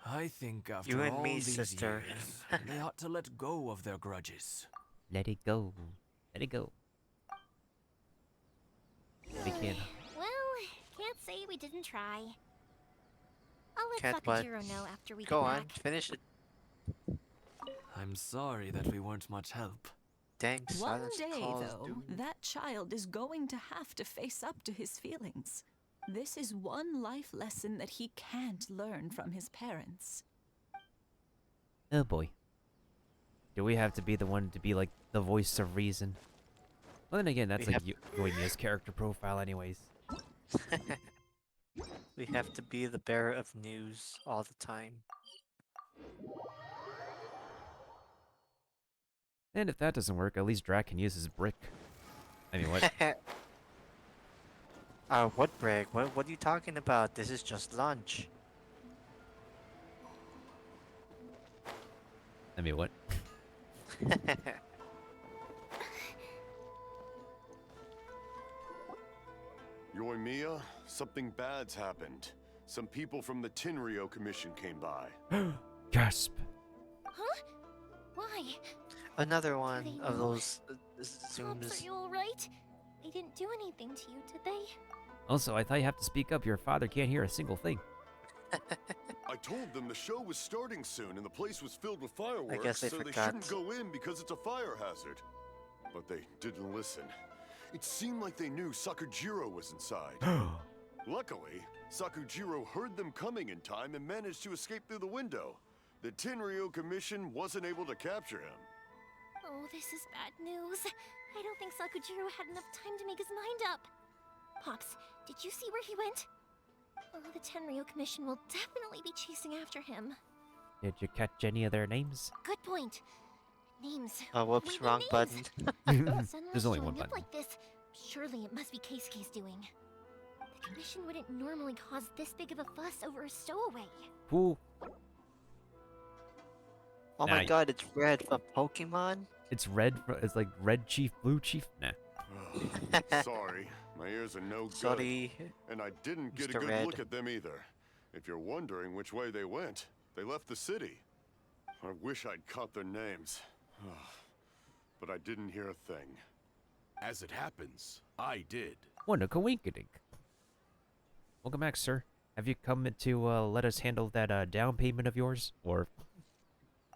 I think after
You and
all
me,
these
sister.
years, they ought to let go of their grudges.
Let it go. Let it go. We can't.
Well, can't say we didn't try. I'll let
Can't what?
Sakujiro know after we
Go
get
on,
back.
finish it.
I'm sorry that we weren't much help.
Dang,
One
silence
day,
calls,
though,
dude.
that child is going to have to face up to his feelings. This is one life lesson that he can't learn from his parents.
Oh boy. Do we have to be the one to be like the voice of reason? Well, then again, that's
We
like
have-
Yoimiya's character profile, anyways.
We have to be the bearer of news all the time.
And if that doesn't work, at least Drac can use his brick. I mean, what?
What break? What are you talking about? This is just lunch.
I mean, what?
Yoimiya, something bad's happened. Some people from the Tenryou Commission came by.
Gasp.
Huh? Why?
Another one
they
of
know?
those
Pops, are
zooms.
you alright? They didn't do anything to you, did they?
Also, I thought you have to speak up. Your father can't hear a single thing.
I told them the show was starting soon and the place was filled with fireworks,
guess they
so they
forgot.
shouldn't go in because it's a fire hazard. But they didn't listen. It seemed like they knew Sakujiro was inside. Luckily, Sakujiro heard them coming in time and managed to escape through the window. The Tenryou Commission wasn't able to capture him.
Oh, this is bad news. I don't think Sakujiro had enough time to make his mind up. Pops, did you see where he went? Oh, the Tenryou Commission will definitely be chasing after him.
Did you catch any of their names?
Good point. Names.
Oh, whoops,
Wait,
wrong
names.
button.
Sunlight
There's only
showing
one
up
button.
like this. Surely it must be Keisuke's doing. The Commission wouldn't normally cause this big of a fuss over a stowaway.
Who?
Oh
Nah,
my god, it's Red from Pokemon?
It's red. It's like red chief, blue chief. Nah.
Sorry, my ears are no good.
Sorry.
And I didn't get a
Mr.
good
Red.
look at them either. If you're wondering which way they went, they left the city. I wish I'd caught their names. But I didn't hear a thing.
As it happens, I did.
What a coinkydink. Welcome back, sir. Have you come to let us handle that down payment of yours, or?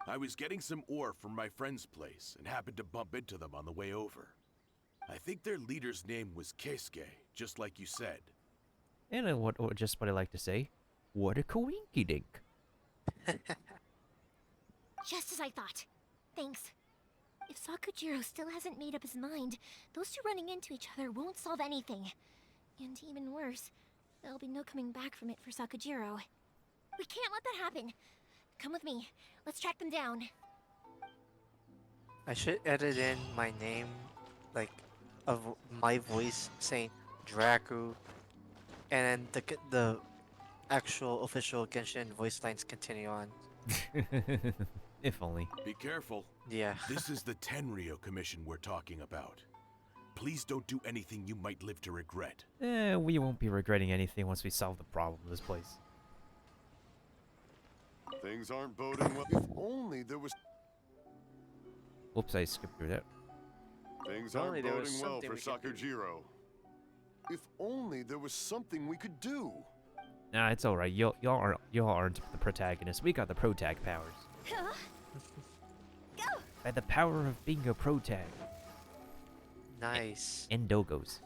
I was getting some ore from my friend's place and happened to bump into them on the way over. I think their leader's name was Keisuke, just like you said.
And just what I like to say. What a coinkydink.
Just as I thought. Thanks. If Sakujiro still hasn't made up his mind, those two running into each other won't solve anything. And even worse, there'll be no coming back from it for Sakujiro. We can't let that happen. Come with me. Let's track them down.
I should edit in my name, like, of my voice saying Draku, and then the actual official Genshin voice lines continue on.
If only.
Be careful.
Yeah.
This is the Tenryou Commission we're talking about. Please don't do anything you might live to regret.
We won't be regretting anything once we solve the problem of this place.
Things aren't boding well. If only there was...
Whoops, I skipped through that.
Things
If only
aren't
there was
boding well
something
for
we could do.
Sakujiro. If only there was something we could do.
Nah, it's alright. Y'all aren't the protagonists. We got the protag powers.
Huh? Go!
By the power of being a protag.
Nice.
And dogos.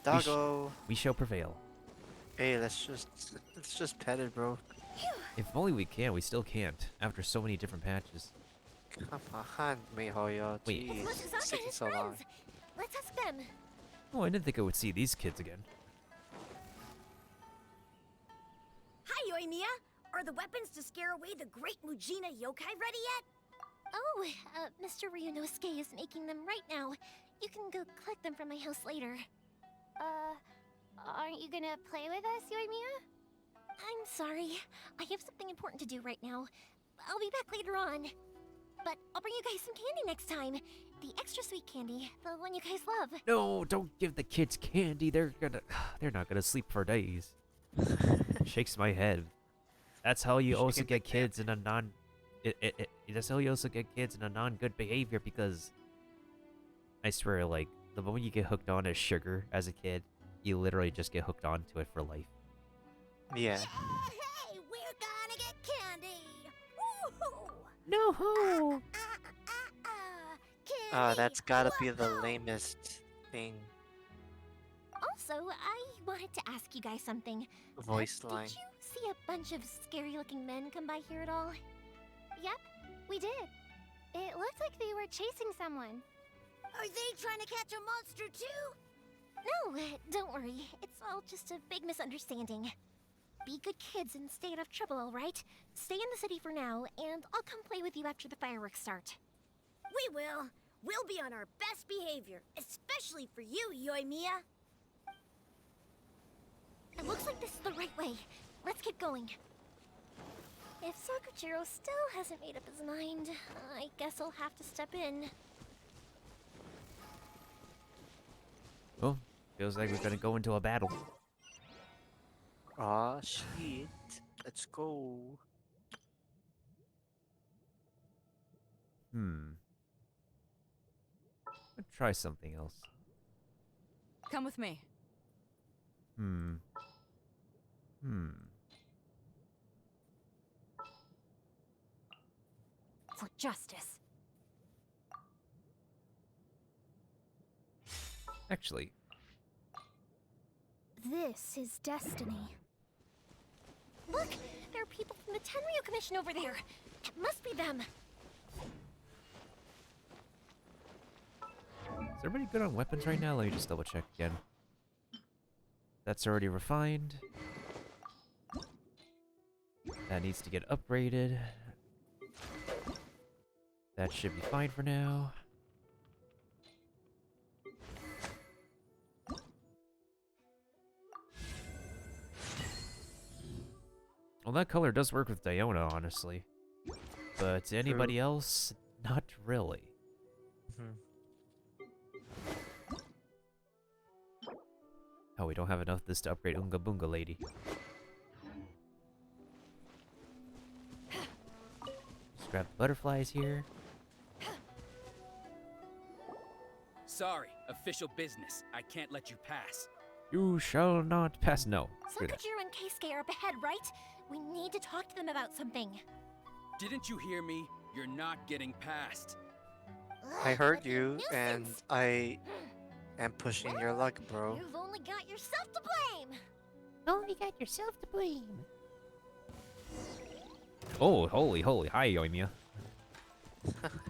Doggo.
We shall prevail.
Hey, let's just pet it, bro.
If only we can, we still can't. After so many different patches.
Come on, Mihoyo.
Wait.
Jeez,
It's
it's
Mozaka and
taking
his
so long.
friends. Let's ask them.
Oh, I didn't think I would see these kids again.
Hi, Yoimiya! Are the weapons to scare away the great Mujina yokai ready yet?
Oh, Mr. Ryunosuke is making them right now. You can go collect them from my house later. Aren't you gonna play with us, Yoimiya? I'm sorry. I have something important to do right now. I'll be back later on. But I'll bring you guys some candy next time. The extra sweet candy, the one you guys love.
No, don't give the kids candy. They're not gonna sleep for days. Shakes my head. That's how you also get kids in a that's how you also get kids in a non-good behavior, because I swear, like, the moment you get hooked on as sugar as a kid, you literally just get hooked onto it for life.
Yeah.
Hey, we're gonna get candy! Woohoo!
No.
Candy!
That's gotta be the
woohoo!
lamest thing.
Also, I wanted to ask you guys something.
Voice line.
Did you see a bunch of scary-looking men come by here at all? Yep, we did. It looked like they were chasing someone.
Are they trying to catch a monster too?
No, don't worry. It's all just a big misunderstanding. Be good kids and stay out of trouble, alright? Stay in the city for now, and I'll come play with you after the fireworks start.
We will. We'll be on our best behavior, especially for you, Yoimiya.
It looks like this is the right way. Let's get going. If Sakujiro still hasn't made up his mind, I guess I'll have to step in.
Well, feels like we're gonna go into a battle.
Aw, shit. Let's go.
Let's try something else.
Come with me. For justice.
Actually,
This is destiny. Look! There are people from the Tenryu Commission over there! It must be them!
is everybody good on weapons right now? Let me just double check again. That's already refined. That needs to get upgraded. That should be fine for now. Well, that color does work with Diona, honestly. But anybody else? Not really. Oh, we don't have enough of this to upgrade Unga Bunga Lady. Just grab the butterflies here.
Sorry, official business. I can't let you pass.
You shall not pass. No. Screw that.
Sakujiro and Keisuke are up ahead, right? We need to talk to them about something.
Didn't you hear me? You're not getting past.
I heard
What a
you, and
nuisance.
I am pushing your luck, bro.
You've only got yourself to blame!
Only got yourself to blame. Oh, holy. Hi, Yoimiya.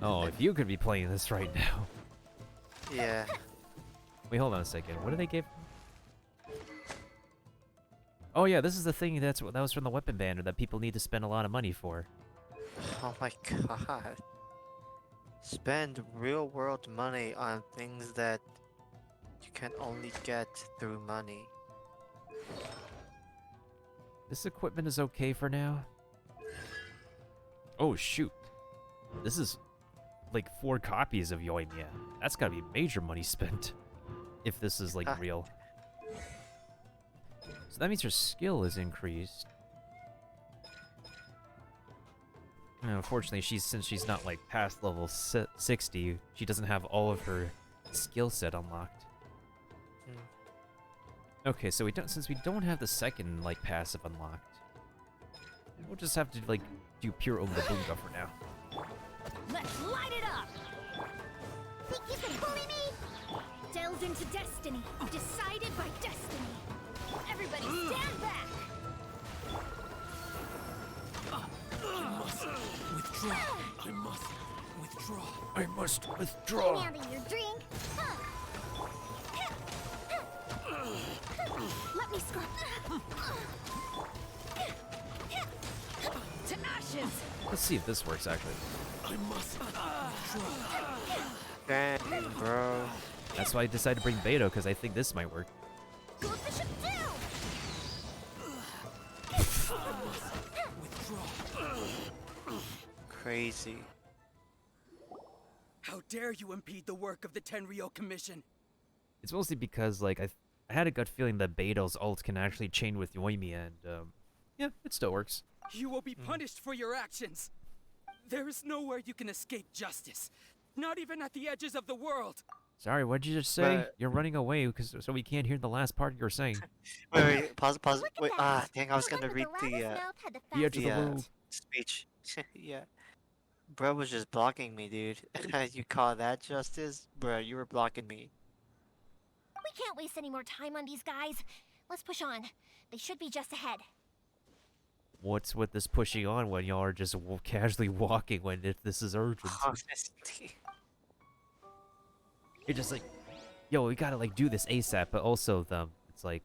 Oh, if you could be playing this right now.
Yeah.
Wait, hold on a second. What did they give? Oh yeah, this is the thing that was from the weapon banner that people need to spend a lot of money for.
Oh my god. Spend real world money on things that you can only get through money.
This equipment is okay for now. Oh shoot. This is like 4 copies of Yoimiya. That's gotta be major money spent. If this is like real. So that means her skill is increased. And unfortunately, since she's not like past level 60, she doesn't have all of her skill set unlocked. Okay, so since we don't have the second like passive unlocked, we'll just have to like do pure Oompa Boomba for now.
Let's light it up!
Think you can bully me? Delved into destiny, decided by destiny.
Everybody stand back!
I must withdraw. I must withdraw.
I must withdraw.
Handing your drink. Let me scrub.
To ashes!
Let's see if this works actually.
I must withdraw.
Dang, bro.
That's why I decided to bring Beto, because I think this might work.
Go Bishop down!
Crazy.
How dare you impede the work of the Tenryo Commission?
It's mostly because like I had a gut feeling that Beto's ult can actually chain with Yoimiya, and yeah, it still works.
You will be punished for your actions. There is nowhere you can escape justice. Not even at the edges of the world.
Sorry, what'd you just say?
But-
You're running away so we can't hear the last part you were saying.
Wait, pause.
Look at
Wait,
that.
dang, I was
The one
gonna
with
read
the
the
loudest mouth had the
The edge of the
fastest
world.
speech. Yeah. Bro was just blocking me, dude. You call that justice? Bro, you were blocking me.
We can't waste any more time on these guys. Let's push on. They should be just ahead.
What's with this pushing on when y'all are just casually walking when this is urgent?
Honestly.
You're just like, yo, we gotta like do this ASAP, but also it's like,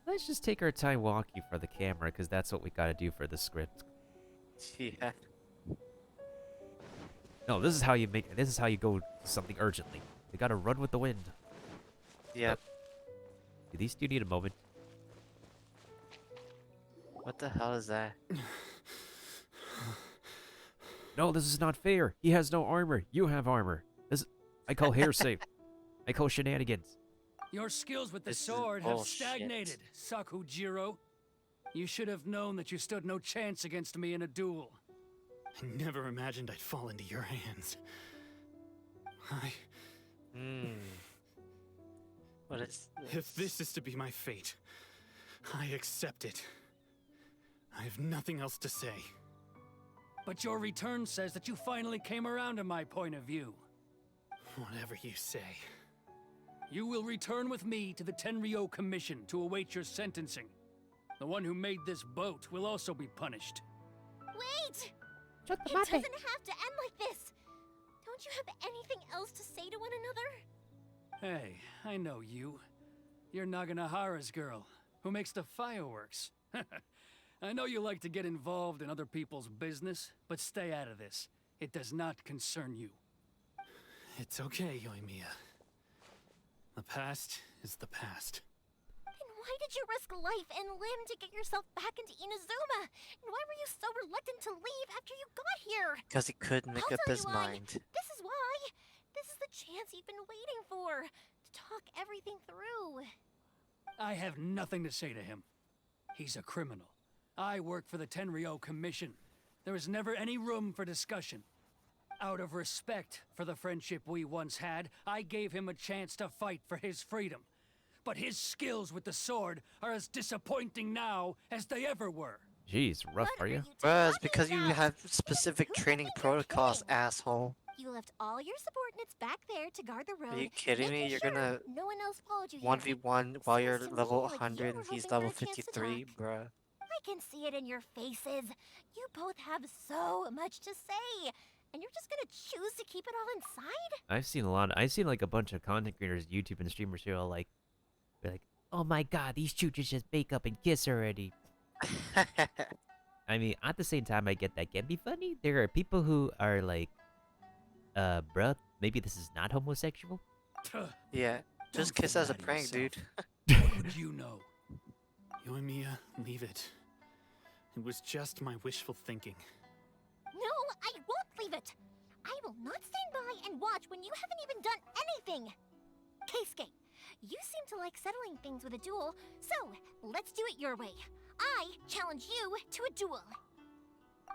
let's just take our time walking for the camera, because that's what we gotta do for the script.
Yeah.
No, this is how you go something urgently. You gotta run with the wind.
Yep.
Do these two need a moment?
What the hell is that?
No, this is not fair. He has no armor. You have armor. I call hearsay. I call shenanigans.
Your skills with the
This is
sword have
bullshit.
stagnated, Sakujiro. You should have known that you stood no chance against me in a duel.
I never imagined I'd fall into your hands.
What is
If this is to be my fate, I accept it. I have nothing else to say.
But your return says that you finally came around to my point of view.
Whatever you say.
You will return with me to the Tenryo Commission to await your sentencing. The one who made this boat will also be punished.
Wait!
Shut
It doesn't have to end like this. Don't you have anything else to say to one another?
Hey, I know you. You're Naganahara's girl, who makes the fireworks. I know you like to get involved in other people's business, but stay out of this. It does not concern you.
It's okay, Yoimiya. The past is the past.
Then why did you risk life and limb to get yourself back into Inazuma? And why were you so reluctant to leave after you got here?
Because he couldn't make
I'll
up
tell
his
you why.
mind.
This is why. This is the chance you've been waiting for. To talk everything through.
I have nothing to say to him. He's a criminal. I work for the Tenryo Commission. There is never any room for discussion. Out of respect for the friendship we once had, I gave him a chance to fight for his freedom. But his skills with the sword are as disappointing now as they ever were.
Jeez, rough,
What
are you?
Bruh, it's
talking
because you
about?
have specific
Who
training
think you're
protocols,
kidding?
asshole.
You left all your subordinates back there to guard the road.
Are you kidding me?
making
You're
sure
gonna
no one else followed you here.
1v1 while you're
Seems to
level
me like you
100
were
and he's
hoping
level
for a chance to
53,
talk.
bruh.
I can see it in your faces. You both have so much to say. And you're just gonna choose to keep it all inside?
I've seen like a bunch of content creators, YouTube and streamers who are like, be like, oh my god, these two just make up and kiss already. I mean, at the same time, I get that can be funny. There are people who are like, bruh, maybe this is not homosexual.
Yeah, just
Don't
kiss
feel
as a
bad of
prank, dude.
yourself. What would you know?
Yoimiya, leave it. It was just my wishful thinking.
No, I won't leave it. I will not stand by and watch when you haven't even done anything. Keisuke, you seem to like settling things with a duel, so let's do it your way. I challenge you to a duel.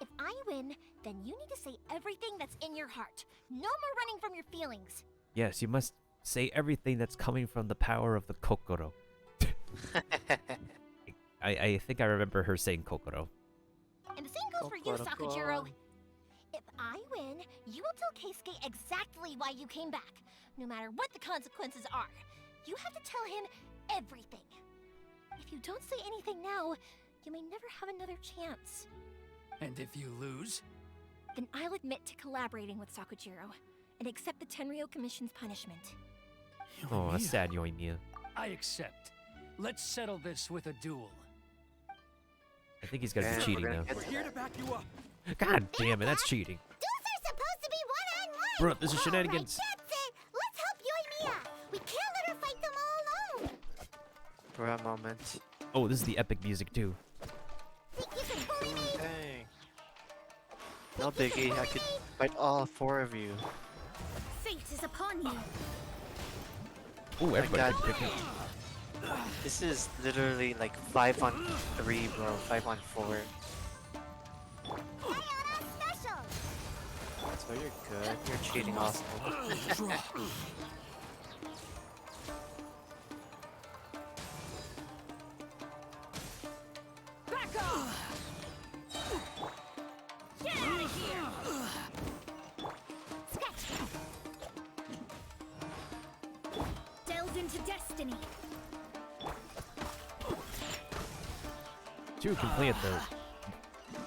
If I win, then you need to say everything that's in your heart. No more running from your feelings.
Yes, you must say everything that's coming from the power of the Kokoro. I think I remember her saying Kokoro.
And the same goes for you, Sakujiro. If I win, you will tell Keisuke exactly why you came back, no matter what the consequences are. You have to tell him everything. If you don't say anything now, you may never have another chance.
And if you lose?
Then I'll admit to collaborating with Sakujiro and accept the Tenryou Commission's punishment.
Oh, that's sad, Yoimiya.
I accept. Let's settle this with a duel.
I think he's gonna be cheating now.
We're here to back you up.
God damn it, that's cheating.
Duels are supposed to be one-on-one!
Bro, this is shenanigans.
Right, that's it! Let's help Yoimiya! We can't let her fight them all alone!
For a moment.
Oh, this is the epic music too.
Think you can bully me?
Dang. No biggie, I could fight all 4 of you.
Fate is upon you.
Oh, everybody
God.
can pick me.
This is literally like 5 on 3, bro. 5 on 4.
Special!
So you're good. You're cheating also.
Back off! Get out of here!
Sketch! Delve into destiny.
2 can play at the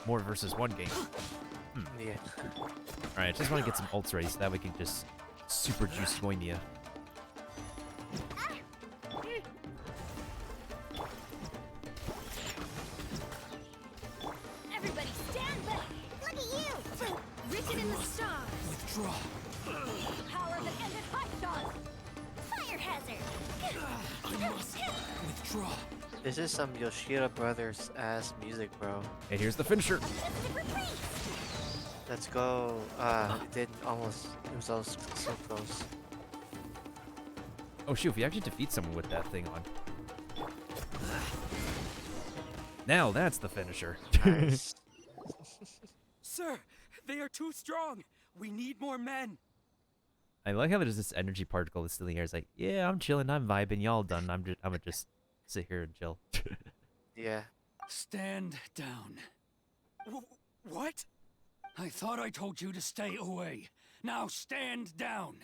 more versus 1 game.
Yeah.
Alright, just want to get some ults ready so that we can just super juice Yoimiya.
Everybody stand back! Look at you! Written in the stars!
Withdraw.
Power that ended high shot! Fire hazard!
I must withdraw.
This is some Yoshida Brothers ass music, bro.
And here's the finisher.
Let's go. It did almost. It was so close.
Oh shoot, if you actually defeat someone with that thing on. Now that's the finisher.
Nice.
Sir, they are too strong. We need more men.
I like how there's this energy particle that's still in the air. It's like, yeah, I'm chilling, I'm vibing, y'all done. I'm gonna just sit here and chill.
Yeah.
Stand down.
What?
I thought I told you to stay away. Now stand down.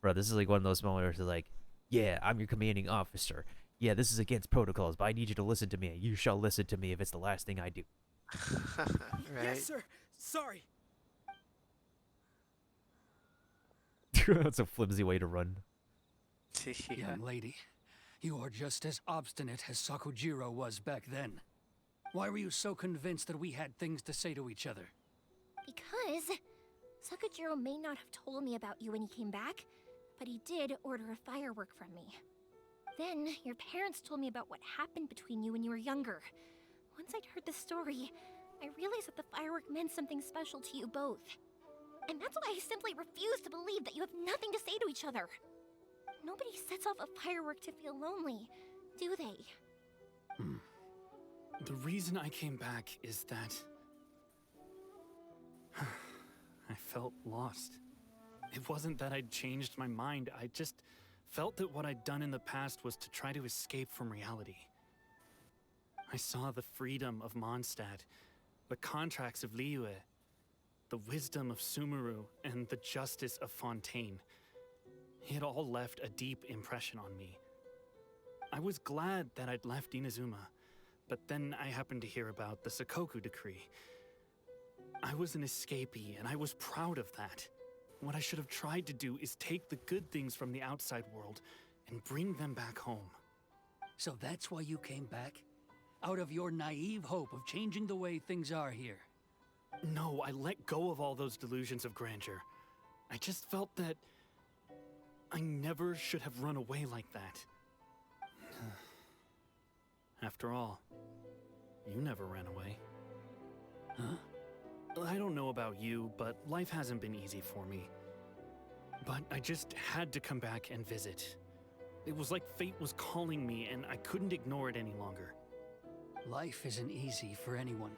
Bro, this is like one of those moments where it's like, yeah, I'm your commanding officer. Yeah, this is against protocols, but I need you to listen to me. You shall listen to me if it's the last thing I do.
Right?
Yes, sir. Sorry.
That's a flimsy way to run.
Yeah.
Young lady, you are just as obstinate as Sakujiro was back then. Why were you so convinced that we had things to say to each other?
Because Sakujiro may not have told me about you when he came back, but he did order a firework from me. Then, your parents told me about what happened between you when you were younger. Once I'd heard the story, I realized that the firework meant something special to you both. And that's why I simply refuse to believe that you have nothing to say to each other. Nobody sets off a firework to feel lonely, do they?
The reason I came back is that I felt lost. It wasn't that I'd changed my mind, I just felt that what I'd done in the past was to try to escape from reality. I saw the freedom of Mondstadt, the contracts of Liyue, the wisdom of Sumeru, and the justice of Fontaine. It all left a deep impression on me. I was glad that I'd left Inazuma, but then I happened to hear about the Sakoku decree. I was an escapee, and I was proud of that. What I should have tried to do is take the good things from the outside world and bring them back home.
So that's why you came back? Out of your naive hope of changing the way things are here?
No, I let go of all those delusions of grandeur. I just felt that I never should have run away like that. After all, you never ran away.
Huh?
I don't know about you, but life hasn't been easy for me. But I just had to come back and visit. It was like fate was calling me, and I couldn't ignore it any longer.
Life isn't easy for anyone.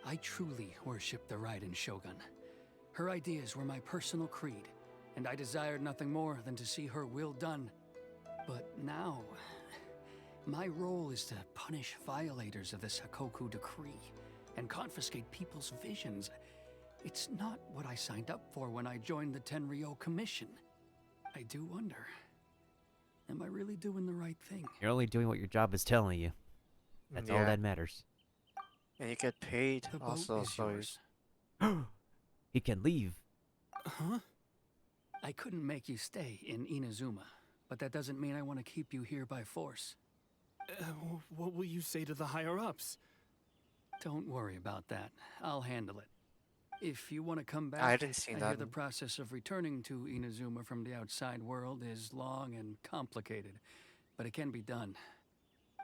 I truly worship the Raiden Shogun. Her ideas were my personal creed. and I desired nothing more than to see her will done. But now, my role is to punish violators of the Sakoku decree and confiscate people's visions. It's not what I signed up for when I joined the Tenryo Commission. I do wonder, am I really doing the right thing?
You're only doing what your job is telling you. That's all that matters.
And you get paid
The boat
also,
is
so
yours.
He can leave.
Huh? I couldn't make you stay in Inazuma, but that doesn't mean I want to keep you here by force.
What will you say to the higher-ups?
Don't worry about that. I'll handle it. If you want to come back,
I didn't see
hear
that.
the process of returning to Inazuma from the outside world is long and complicated, but it can be done.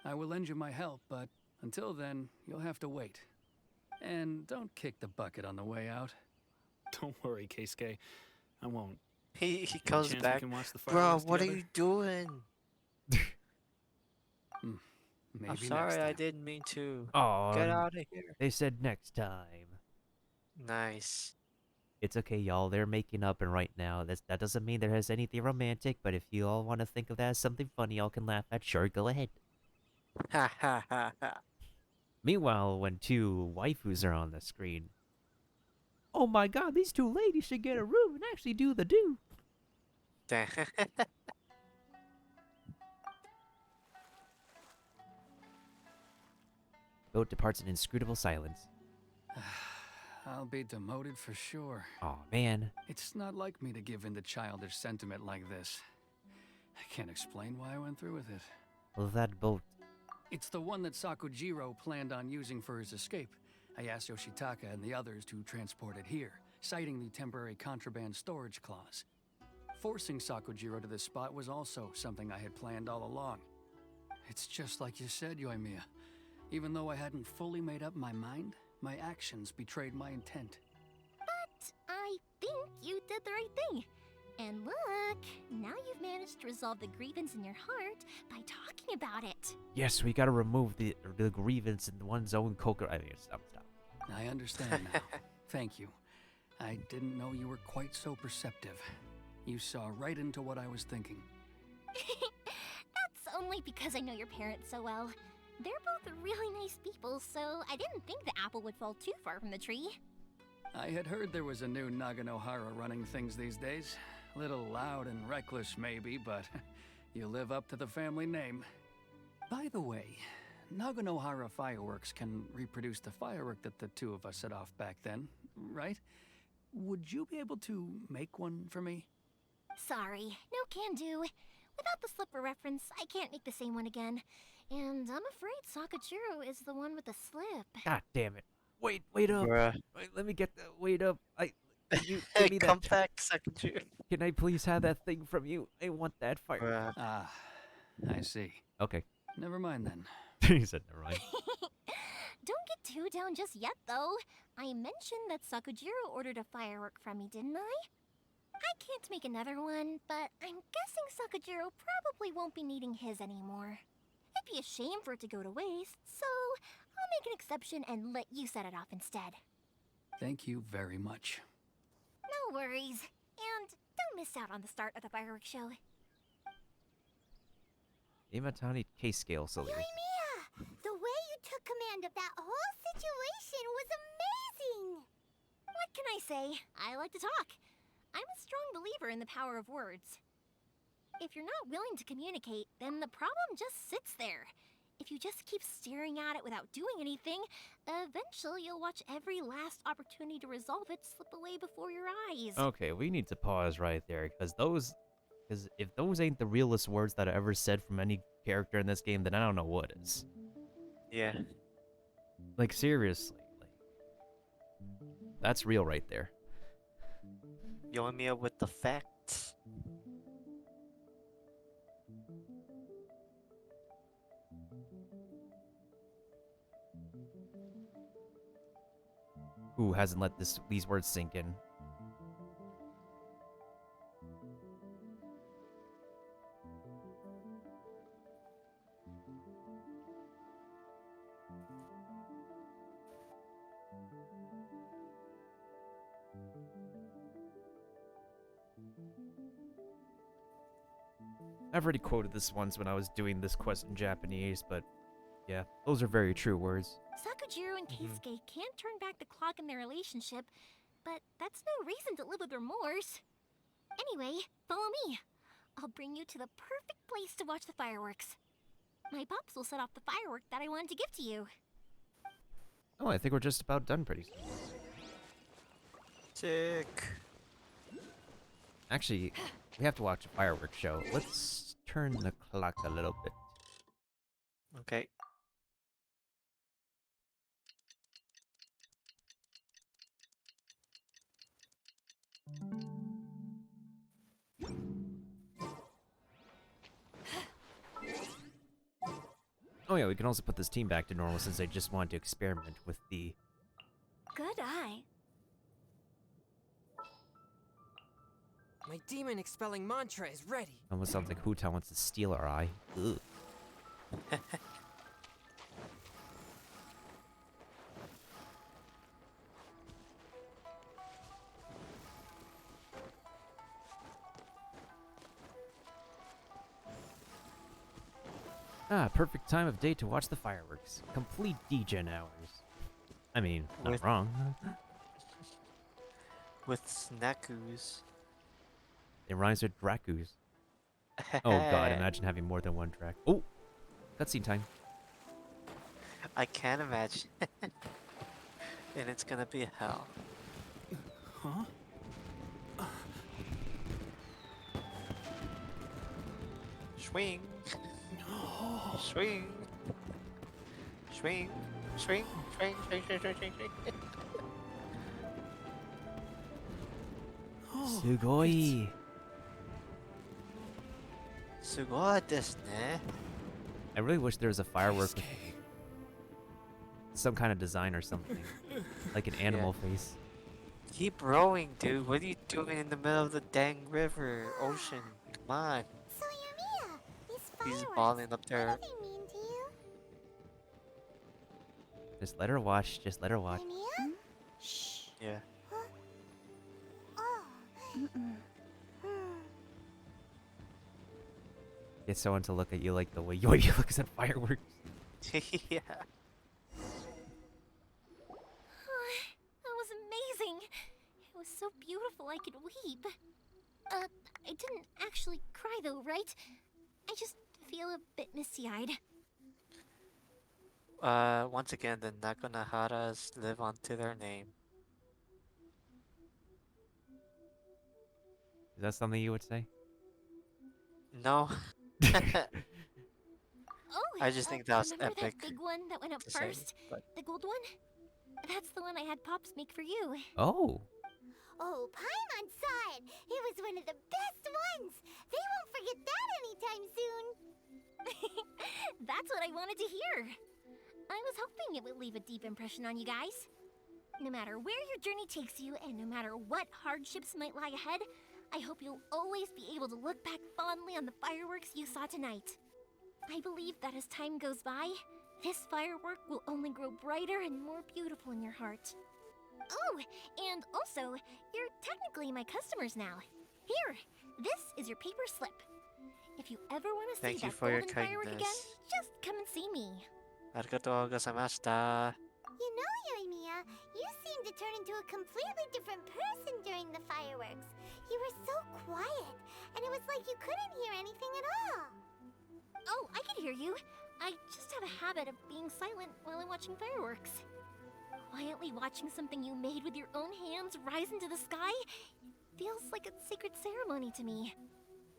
I will lend you my help, but until then, you'll have to wait. And don't kick the bucket on the way out.
Don't worry, Keisuke. I won't.
He
Any
comes
chance we
back.
can watch the
Bro,
fireworks
what are
together?
you doing?
Maybe
I'm
next
sorry, I
time.
didn't mean to.
Oh,
Get out of here.
They said next time.
Nice.
It's okay, y'all. They're making up, and right now, that doesn't mean there has anything romantic. But if you all want to think of that as something funny, y'all can laugh at. Sure, go ahead.
Ha ha ha ha.
Meanwhile, when two waifus are on the screen, oh my God, these two ladies should get a room and actually do the do.
Damn.
Boat departs in inscrutable silence.
I'll be demoted for sure.
Oh man.
It's not like me to give in to childish sentiment like this. I can't explain why I went through with it.
Well, that boat.
It's the one that Sakujiro planned on using for his escape. I asked Yoshitaka and the others to transport it here, citing the temporary contraband storage clause. Forcing Sakujiro to this spot was also something I had planned all along. It's just like you said, Yoimiya. Even though I hadn't fully made up my mind, my actions betrayed my intent.
But I think you did the right thing. And look, now you've managed to resolve the grievance in your heart by talking about it.
Yes, we gotta remove the grievance in one's own coconut. I mean, stop.
I understand now. Thank you. I didn't know you were quite so perceptive. You saw right into what I was thinking.
That's only because I know your parents so well. They're both really nice people, so I didn't think the apple would fall too far from the tree.
I had heard there was a new Naganohara running things these days. Little loud and reckless, maybe, but you live up to the family name. By the way, Naganohara fireworks can reproduce the firework that the two of us set off back then, right? Would you be able to make one for me?
Sorry, no can do. Without the slipper reference, I can't make the same one again. And I'm afraid Sakujiro is the one with the slip.
God damn it. Wait up.
Bruh.
Wait, let me get the. Wait up. Can you
Hey,
give me
come
that?
back, Sakujiro.
Can I please have that thing from you? I want that fire.
Bruh.
Ah, I see.
Okay.
Never mind then.
He said never mind.
Don't get too down just yet, though. I mentioned that Sakujiro ordered a firework from me, didn't I? I can't make another one, but I'm guessing Sakujiro probably won't be needing his anymore. It'd be a shame for it to go to waste, so I'll make an exception and let you set it off instead.
Thank you very much.
No worries. And don't miss out on the start of the fireworks show.
Imatani case scale salute.
Yoimiya! The way you took command of that whole situation was amazing! What can I say? I like to talk. I'm a strong believer in the power of words. If you're not willing to communicate, then the problem just sits there. If you just keep staring at it without doing anything, eventually you'll watch every last opportunity to resolve it slip away before your eyes.
Okay, we need to pause right there, because if those ain't the realest words that I ever said from any character in this game, then I don't know what is.
Yeah.
Like, seriously. That's real right there.
Yoimiya with the facts.
Who hasn't let these words sink in? I've already quoted this once when I was doing this quest in Japanese, but yeah, those are very true words.
Sakujiro and Keisuke can't turn back the clock in their relationship, but that's no reason to live with remorse. Anyway, follow me. I'll bring you to the perfect place to watch the fireworks. My pops will set off the firework that I wanted to give to you.
Oh, I think we're just about done pretty soon.
Sick.
Actually, we have to watch a fireworks show. Let's turn the clock a little bit.
Okay.
Oh yeah, we can also put this team back to normal since they just wanted to experiment with the...
Good eye.
My demon expelling mantra is ready.
Almost sounds like Huta wants to steal our eye. Ugh. Ah, perfect time of day to watch the fireworks. Complete degen hours. I mean, not wrong.
With snackoos.
It rhymes with Drakus. Oh god, imagine having more than one track. Oh! Cutscene time.
I can't imagine. And it's gonna be hell.
Huh?
Swing. Swing. Swing. Swing. Swing. Swing. Swing. Swing. Swing. Swing.
Sugoi!
Sugoi desu ne.
I really wish there was a firework with some kind of design or something. Like an animal face.
Keep rowing, dude. What are you doing in the middle of the dang river, ocean? Come on.
So Yumiya, these
He's
fireworks,
balling up there.
what do they mean to you?
Just let her watch, just let her watch.
Yumiya? Shh.
Yeah.
Oh.
Get someone to look at you like the way you look at fireworks.
Yeah.
That was amazing. It was so beautiful I could weep. I didn't actually cry though, right? I just feel a bit misty-eyed.
Once again, the Nagonaharas live on to their name.
Is that something you would say?
No.
Oh,
I just think that was
remember
epic.
that big one that went up
to say,
first?
but-
The gold one? That's the one I had Pops make for you.
Oh!
Oh, Paimon-san! It was one of the best ones! They won't forget that anytime soon! That's what I wanted to hear! I was hoping it would leave a deep impression on you guys. No matter where your journey takes you, and no matter what hardships might lie ahead, I hope you'll always be able to look back fondly on the fireworks you saw tonight. I believe that as time goes by, this firework will only grow brighter and more beautiful in your heart. Oh, and also, you're technically my customers now. Here, this is your paper slip. If you ever want to see
Thank you
that
for your
golden firework again,
kindness.
just come and see me.
Arigatou gozaimashita.
You know, Yoimiya, you seem to turn into a completely different person during the fireworks. You were so quiet, and it was like you couldn't hear anything at all. Oh, I can hear you. I just have a habit of being silent while I'm watching fireworks. Quietly watching something you made with your own hands rise into the sky feels like a sacred ceremony to me.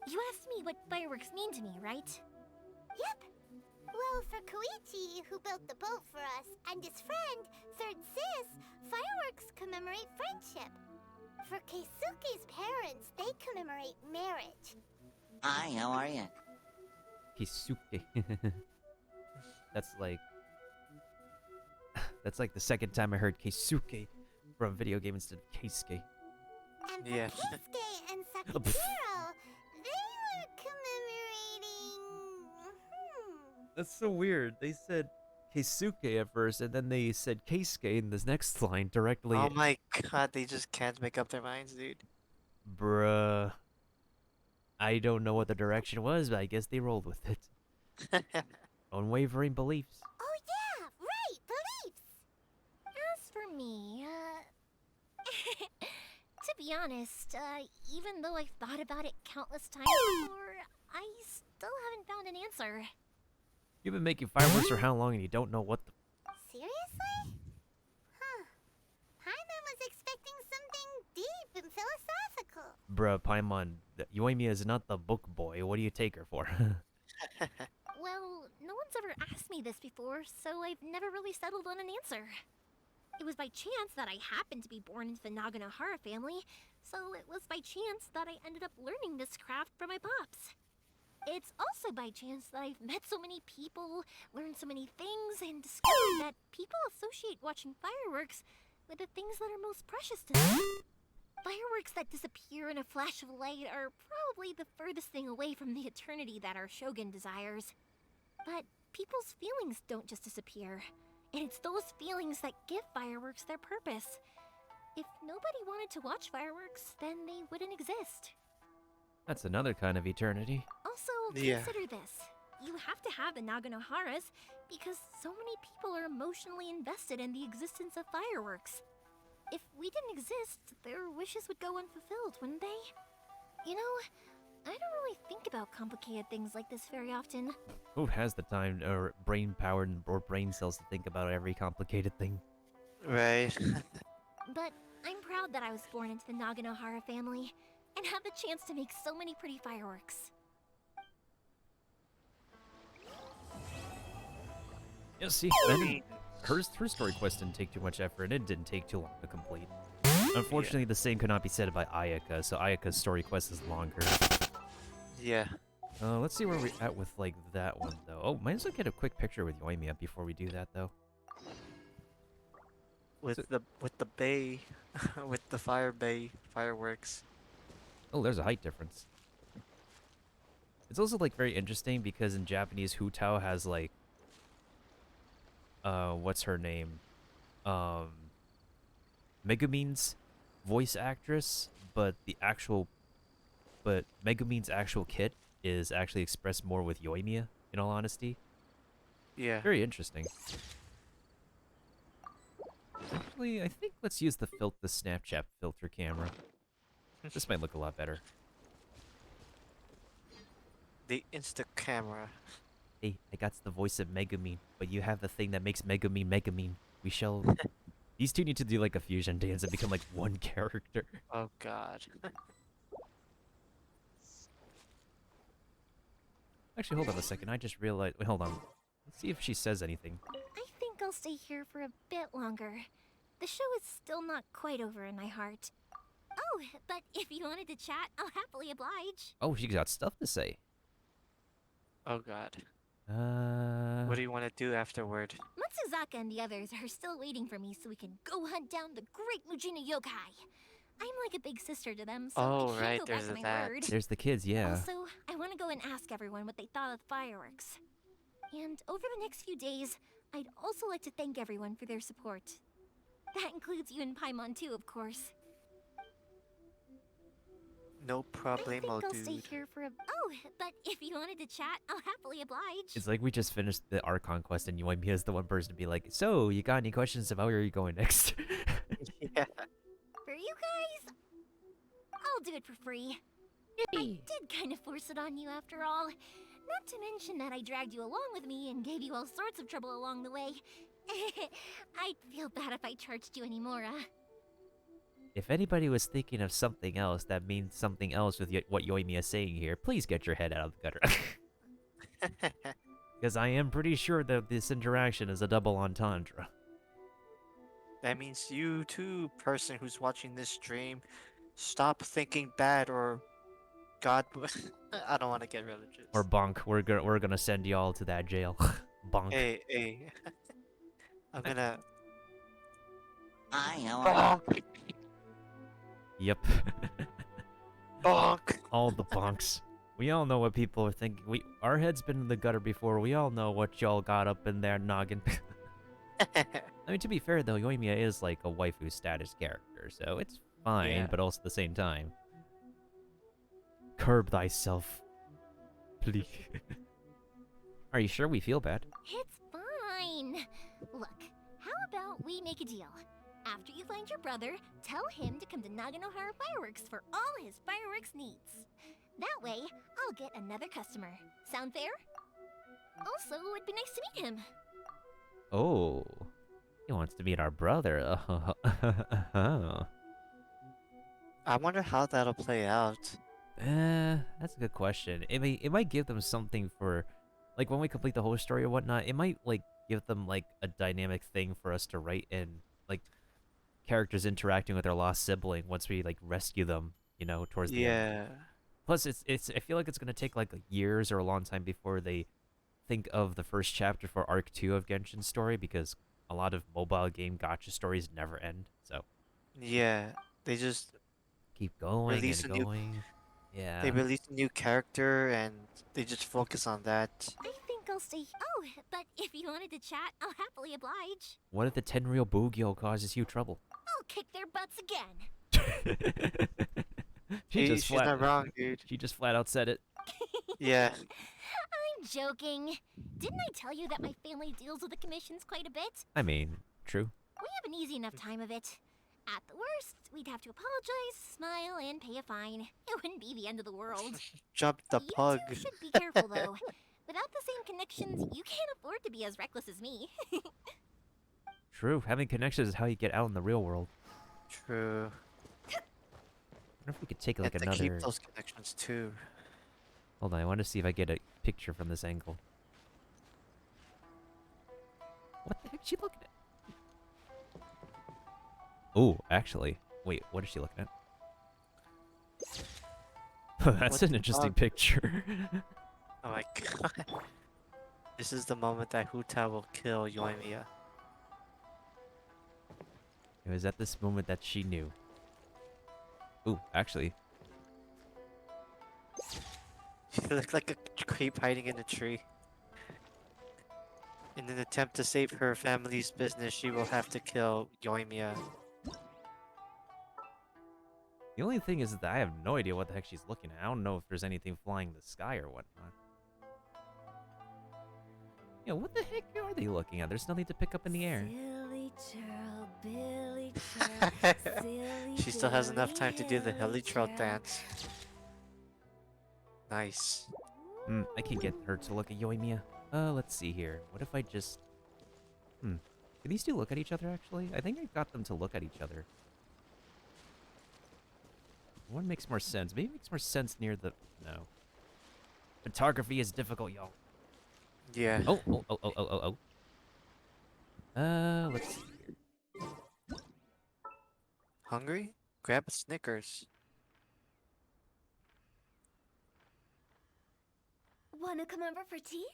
You asked me what fireworks mean to me, right? Yep. Well, for Koichi, who built the boat for us, and his friend, Third Sis, fireworks commemorate friendship. For Keisuke's parents, they commemorate marriage.
Hi, how are you?
Kisuke. That's like... That's like the second time I heard Keisuke from a video game instead of Keisuke.
And for
Yeah.
Keisuke and Sakujiro, they were commemorating...
That's so weird. They said Keisuke at first, and then they said Keisuke in this next line directly.
Oh my god, they just can't make up their minds, dude.
Bruh. I don't know what the direction was, but I guess they rolled with it. Unwavering beliefs.
Oh yeah, right, beliefs! As for me, to be honest, even though I've thought about it countless times before, I still haven't found an answer.
You've been making fireworks for how long and you don't know what the...
Seriously? Huh. Paimon was expecting something deep and philosophical.
Bruh, Paimon, Yoimiya is not the book boy. What do you take her for?
Well, no one's ever asked me this before, so I've never really settled on an answer. It was by chance that I happened to be born into the Naganohara family, so it was by chance that I ended up learning this craft from my pops. It's also by chance that I've met so many people, learned so many things, and discovered that people associate watching fireworks with the things that are most precious to them. Fireworks that disappear in a flash of light are probably the furthest thing away from the eternity that our shogun desires. But people's feelings don't just disappear, and it's those feelings that give fireworks their purpose. If nobody wanted to watch fireworks, then they wouldn't exist.
That's another kind of eternity.
Also,
Yeah.
consider this. You have to have the Naganoharas because so many people are emotionally invested in the existence of fireworks. If we didn't exist, their wishes would go unfulfilled, wouldn't they? You know, I don't really think about complicated things like this very often.
Who has the time or brain power or brain cells to think about every complicated thing?
Right.
But I'm proud that I was born into the Naganohara family and have the chance to make so many pretty fireworks.
Yeah, see, then her story quest didn't take too much effort, and it didn't take too long to complete. Unfortunately, the same could not be said about Ayaka, so Ayaka's story quest is longer.
Yeah.
Let's see where we're at with, like, that one, though. Oh, might as well get a quick picture with Yoimiya before we do that, though.
With the bay, with the fire bay fireworks.
Oh, there's a height difference. It's also, like, very interesting because in Japanese, Hutao has, like, what's her name? Megumin's voice actress, but Megumin's actual kit is actually expressed more with Yoimiya, in all honesty.
Yeah.
Very interesting. Actually, I think let's use the Snapchat filter camera. This might look a lot better.
The Insta camera.
Hey, I got the voice of Megumin, but you have the thing that makes Megumin Megumin. We shall... These two need to do like a fusion dance and become like one character.
Oh god.
Actually, hold on a second. I just realized... Wait, hold on. Let's see if she says anything.
I think I'll stay here for a bit longer. The show is still not quite over in my heart. Oh, but if you wanted to chat, I'll happily oblige.
Oh, she got stuff to say.
Oh god.
Uh...
What do you want to do afterward?
Matsuzaka and the others are still waiting for me so we can go hunt down the great Mujina yokai. I'm like a big sister to them, so
Oh,
I can't
right,
go
there's
back on my
that.
word.
There's the kids, yeah.
Also, I want to go and ask everyone what they thought of the fireworks. And over the next few days, I'd also like to thank everyone for their support. That includes you and Paimon too, of course.
No
I think
problemo,
I'll stay
dude.
here for a... Oh, but if you wanted to chat, I'll happily oblige.
It's like we just finished the Archon quest and Yoimiya is the one person to be like, so, you got any questions about where are you going next?
Yeah.
For you guys, I'll do it for free. I did kind of force it on you after all. Not to mention that I dragged you along with me and gave you all sorts of trouble along the way. I'd feel bad if I charged you anymore,
If anybody was thinking of something else that means something else with what Yoimiya is saying here, please get your head out of the gutter. Because I am pretty sure that this interaction is a double entendre.
That means you too, person who's watching this stream, stop thinking bad or God. I don't want to get religious.
Or bonk, we're gonna send y'all to that jail. Bonk.
Hey. I'm gonna.
I know.
Bonk.
Yep.
Bonk.
All the bonks. We all know what people are thinking. Our head's been in the gutter before. We all know what y'all got up in there noggin. I mean, to be fair though, Yoimiya is like a waifu status character, so it's fine,
Yeah.
but also at the same time. Curb thyself. Please. Are you sure we feel bad?
It's fine. Look, how about we make a deal? After you find your brother, tell him to come to Naganohara Fireworks for all his fireworks needs. That way, I'll get another customer. Sound fair? Also, it'd be nice to meet him.
Oh. He wants to meet our brother.
I wonder how that'll play out.
That's a good question. It might give them something for, like, when we complete the whole story or whatnot, it might, like, give them, like, a dynamic thing for us to write in, like, characters interacting with their lost sibling once we, like, rescue them, you know, towards the end.
Yeah.
Plus, I feel like it's gonna take, like, years or a long time before they think of the first chapter for Arc 2 of Genshin's story, because a lot of mobile game gacha stories never end, so.
Yeah. They just
Keep going
release
and
a new
going. Yeah.
they release a new character and they just focus on that.
I think I'll stay. Oh, but if you wanted to chat, I'll happily oblige.
What if the Tenryou Bugyo causes you trouble?
I'll kick their butts again.
She's not wrong, dude.
She just flat out said it.
Yeah.
I'm joking. Didn't I tell you that my family deals with the commissions quite a bit?
I mean, true.
We have an easy enough time of it. At the worst, we'd have to apologize, smile, and pay a fine. It wouldn't be the end of the world.
Jump the pug.
You two should be careful, though. Without the same connections, you can't afford to be as reckless as me.
True. Having connections is how you get out in the real world.
True.
I wonder if we could take like
And to
another.
keep those connections too.
Hold on, I want to see if I get a picture from this angle. What the heck is she looking at? Oh, actually, wait, what is she looking at? That's an interesting picture.
Oh my god. This is the moment that Huta will kill Yoimiya.
It was at this moment that she knew. Ooh, actually.
She looked like a creep hiding in a tree. In an attempt to save her family's business, she will have to kill Yoimiya.
The only thing is that I have no idea what the heck she's looking at. I don't know if there's anything flying in the sky or whatnot. Yeah, what the heck are they looking at? There's nothing to pick up in the air.
Silly churl, Billy churl, silly
She still has enough time to do the
Billy
hilly trail
churl.
dance. Nice.
I can get her to look at Yoimiya. Let's see here. What if I just... Can these two look at each other, actually? I think I got them to look at each other. One makes more sense. Maybe it makes more sense near the... No. Photography is difficult, y'all.
Yeah.
Oh. Let's see here.
Hungry? Grab a Snickers.
Wanna come over for tea?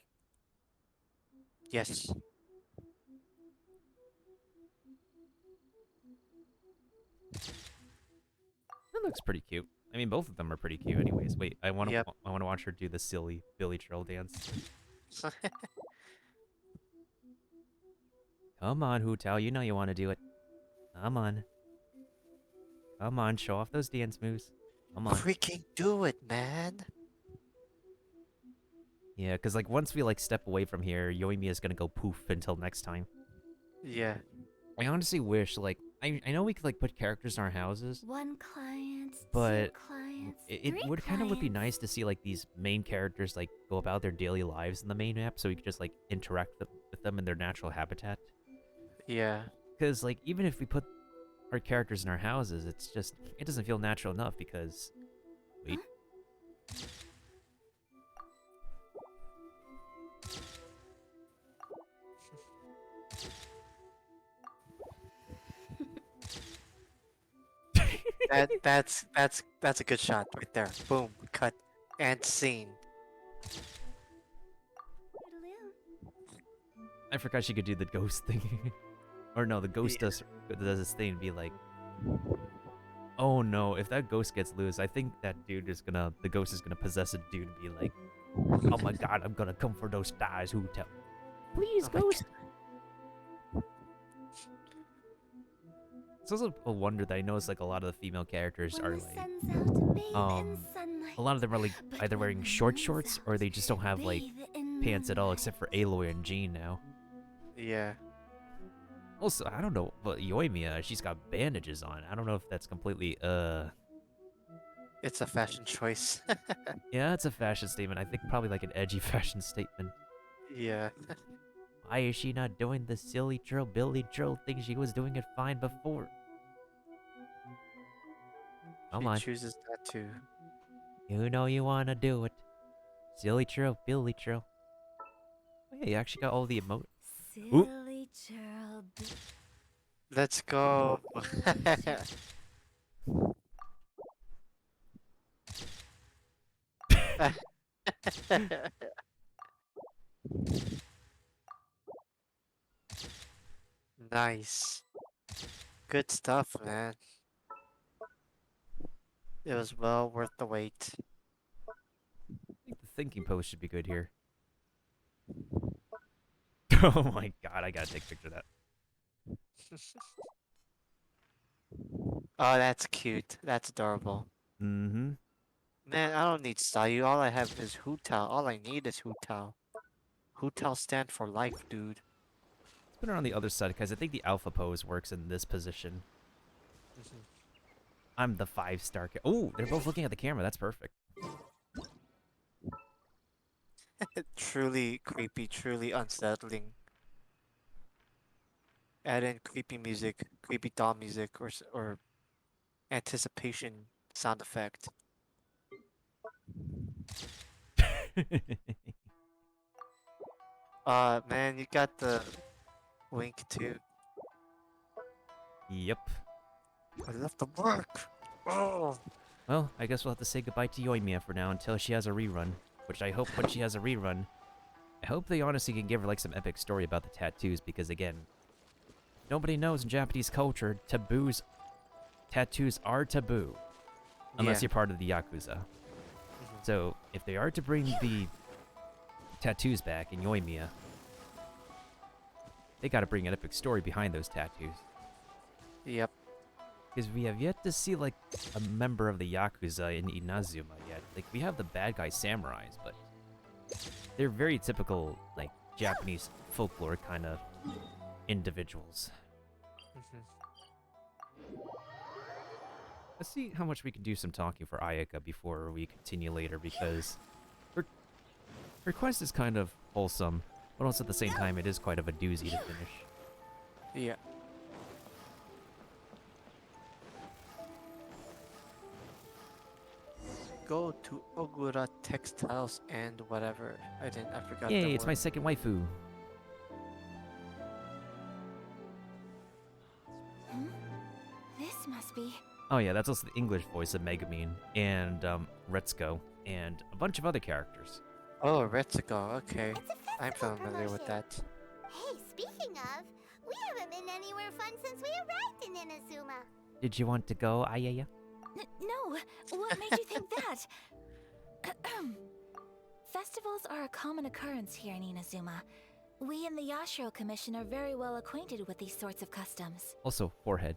Yes.
That looks pretty cute. I mean, both of them are pretty cute anyways. Wait, I want to watch her do the silly Billy Trail dance. Come on, Hu Tao, you know you want to do it. Come on. Come on, show off those dance moves. Come on.
Freaking do it, man.
Yeah, because like once we like step away from here, Yoimiya is gonna go poof until next time.
Yeah.
I honestly wish, like, I know we could like put characters in our houses,
One client,
but
two clients,
it
three
would kind of would be
clients.
nice to see like these main characters like go about their daily lives in the main map, so we could just like interact with them in their natural habitat.
Yeah.
Because like even if we put our characters in our houses, it's just it doesn't feel natural enough because wait.
That's a good shot right there. Boom, cut, and scene.
I forgot she could do the ghost thing. Or no, the ghost does this thing and be like, oh no, if that ghost gets loose, I think that the ghost is gonna possess a dude and be like, oh my god, I'm gonna come for those stars, who tell? Please, ghost. It's also a wonder that I notice like a lot of the female characters are like, a lot of them are like either wearing short shorts or they just don't have like pants at all, except for Aloy and Jean now.
Yeah.
Also, I don't know, but Yoimiya, she's got bandages on. I don't know if that's completely,
It's a fashion choice.
Yeah, it's a fashion statement. I think probably like an edgy fashion statement.
Yeah.
Why is she not doing the silly Billy Drill thing? She was doing it fine before. Come
She
on.
chooses that too.
You know you wanna do it. Silly Billy Drill. Oh, yeah, you actually got all the emote.
Silly churl.
Let's go. Nice. Good stuff, man. It was well worth the wait.
I think the thinking pose should be good here. Oh my god, I gotta take a picture of that.
Oh, that's cute. That's adorable.
Mm-hmm.
Man, I don't need Sayu. All I have is Hu Tao. All I need is Hu Tao. Hu Tao stand for life, dude.
Let's put her on the other side, because I think the alpha pose works in this position. I'm the 5-star. Oh, they're both looking at the camera. That's perfect.
Truly creepy, truly unsettling. Add in creepy music, creepy doll music, or anticipation sound effect. Man, you got the wink too.
Yep.
I left the mark. Oh.
Well, I guess we'll have to say goodbye to Yoimiya for now until she has a rerun. Which I hope when she has a rerun, I hope they honestly can give her like some epic story about the tattoos, because again, nobody knows in Japanese culture, tattoos are taboo. Unless you're part of the Yakuza. So, if they are to bring the tattoos back in Yoimiya, they gotta bring an epic story behind those tattoos.
Yep.
Because we have yet to see, like, a member of the Yakuza in Inazuma yet. Like, we have the bad guy samurais, but they're very typical, like, Japanese folklore kind of individuals. Let's see how much we can do some talking for Ayaka before we continue later, because her quest is kind of wholesome, but also at the same time it is quite of a doozy to finish.
Yeah. Go to Ogura Textiles and whatever. I forgot the
Yay,
word.
it's my second waifu.
This must be.
Oh yeah, that's also the English voice of Megumin, and Retsuko, and a bunch of other characters.
Oh, Retsuko, okay. I'm familiar with that.
Hey, speaking of, we haven't been anywhere fun since we arrived in Inazuma.
Did you want to go, Ayaya?
No, what made you think that? Festivals are a common occurrence here in Inazuma. We in the Yashiro Commission are very well acquainted with these sorts of customs.
Also, forehead.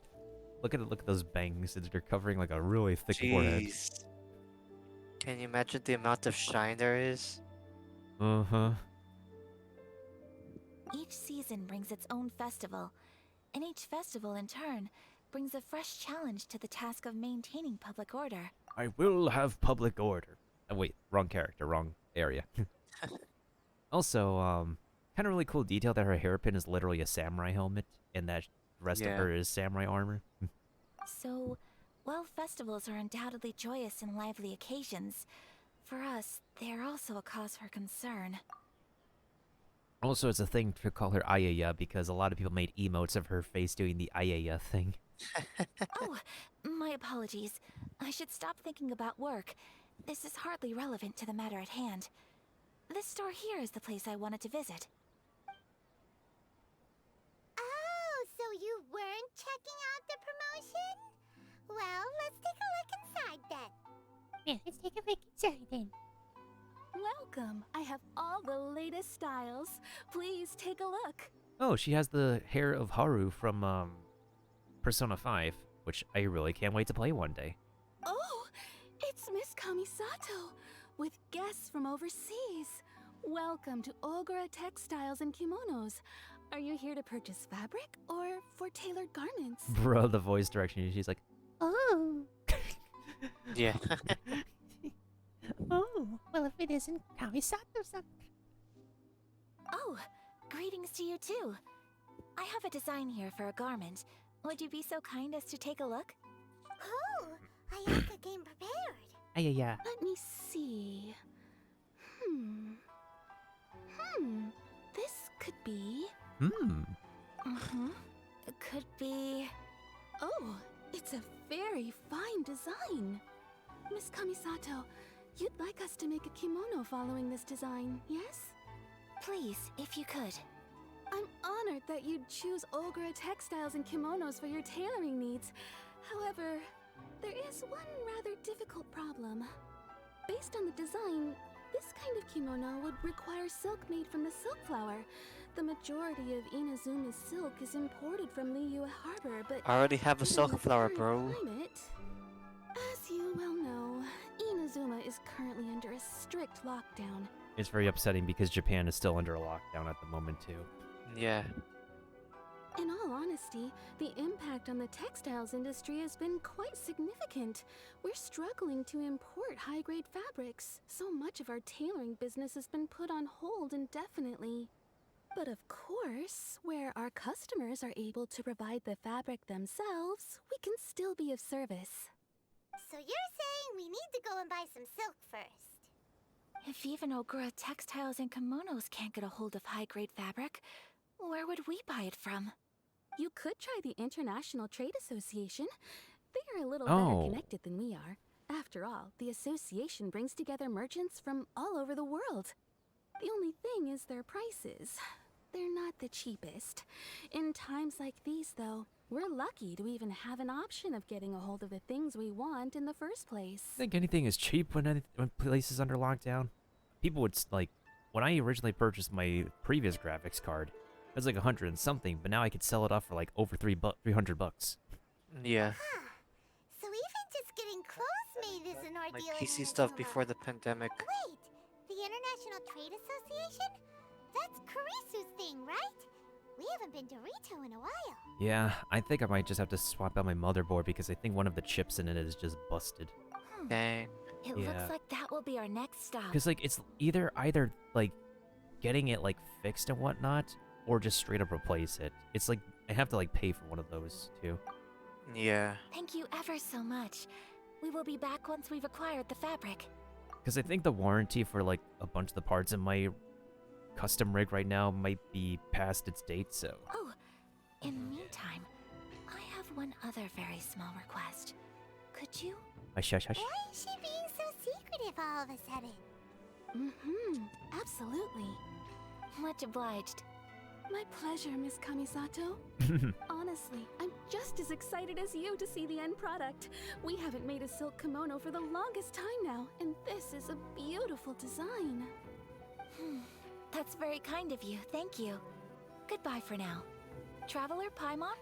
Look at those bangs. They're covering like a really thick forehead.
Jeez. Can you imagine the amount of shine there is?
Uh-huh.
Each season brings its own festival, and each festival in turn brings a fresh challenge to the task of maintaining public order.
I will have public order. Oh, wait, wrong character, wrong area. Also, kind of really cool detail that her hairpin is literally a samurai helmet, and that the rest of her is samurai armor.
So, while festivals are undoubtedly joyous and lively occasions, for us, they are also a cause for concern.
Also, it's a thing to call her Ayaya because a lot of people made emotes of her face doing the Ayaya thing.
Oh, my apologies. I should stop thinking about work. This is hardly relevant to the matter at hand. This store here is the place I wanted to visit.
Oh, so you weren't checking out the promotion? Well, let's take a look inside then.
Yeah, let's take a look inside then. Welcome. I have all the latest styles. Please take a look.
Oh, she has the hair of Haru from, Persona 5, which I really can't wait to play one day.
Oh, it's
Miss Kamisato, with guests from overseas. Welcome to Ogura Textiles and Kimonos. Are you here to purchase fabric or for tailored garments?
Bro, the voice direction. She's like,
Oh.
Yeah.
Oh, well, if it isn't Kamisato-san.
Oh, greetings to you too. I have a design here for a garment. Would you be so kind as to take a look? Oh, Ayaka came prepared.
Yeah.
Let me see. This could be...
It could be...
Oh, it's a very fine design. Miss Kamisato, you'd like us to make a kimono following this design, yes?
Please, if you could.
I'm honored that you'd choose Ogura Textiles and Kimonos for your tailoring needs. However, there is one rather difficult problem. Based on the design, this kind of kimono would require silk made from the silk flower. The majority of Inazuma's silk is imported from Liyue Harbor, but
I already have a
given
silk
the
flower,
current
bro.
climate, as you well know, Inazuma is currently under a strict lockdown.
It's very upsetting because Japan is still under a lockdown at the moment, too.
Yeah.
In all honesty, the impact on the textiles industry has been quite significant. We're struggling to import high-grade fabrics. So much of our tailoring business has been put on hold indefinitely. But of course, where our customers are able to provide the fabric themselves, we can still be of service.
So you're saying we need to go and buy some silk first? If even Ogura Textiles and Kimonos can't get a hold of high-grade fabric, where would we buy it from?
You could try the International Trade Association. They are a little
Oh.
better connected than we are. After all, the association brings together merchants from all over the world. The only thing is their prices. They're not the cheapest. In times like these, though, we're lucky to even have an option of getting a hold of the things we want in the first place.
I think anything is cheap when place is under lockdown. People would, like, when I originally purchased my previous graphics card, it was like 100 and something, but now I could sell it off for like over $300.
Yeah.
So even just getting clothes made is an
Like
ordeal.
PC
in
stuff
Inazuma.
before the pandemic.
Wait, the International Trade Association? That's Karisu's thing, right? We haven't been to Rito in a while.
Yeah, I think I might just have to swap out my motherboard because I think one of the chips in it is just busted.
Dang.
It
Yeah.
looks like that will be our next stop.
Because, like, it's either like getting it like fixed and whatnot, or just straight up replace it. It's like I have to like pay for one of those too.
Yeah.
Thank you ever so much. We will be back once we've acquired the fabric.
Because I think the warranty for like a bunch of the parts in my custom rig right now might be past its date. So
Oh, in the meantime, I have one other very small request. Could you?
hush.
Why is she being so secretive all of a sudden?
Absolutely.
Much obliged.
My pleasure, Miss Kamisato. Honestly, I'm just as excited as you to see the end product. We haven't made a silk kimono for the longest time now, and this is a beautiful design.
That's very kind of you, thank you. Goodbye for now. Traveler Paimon,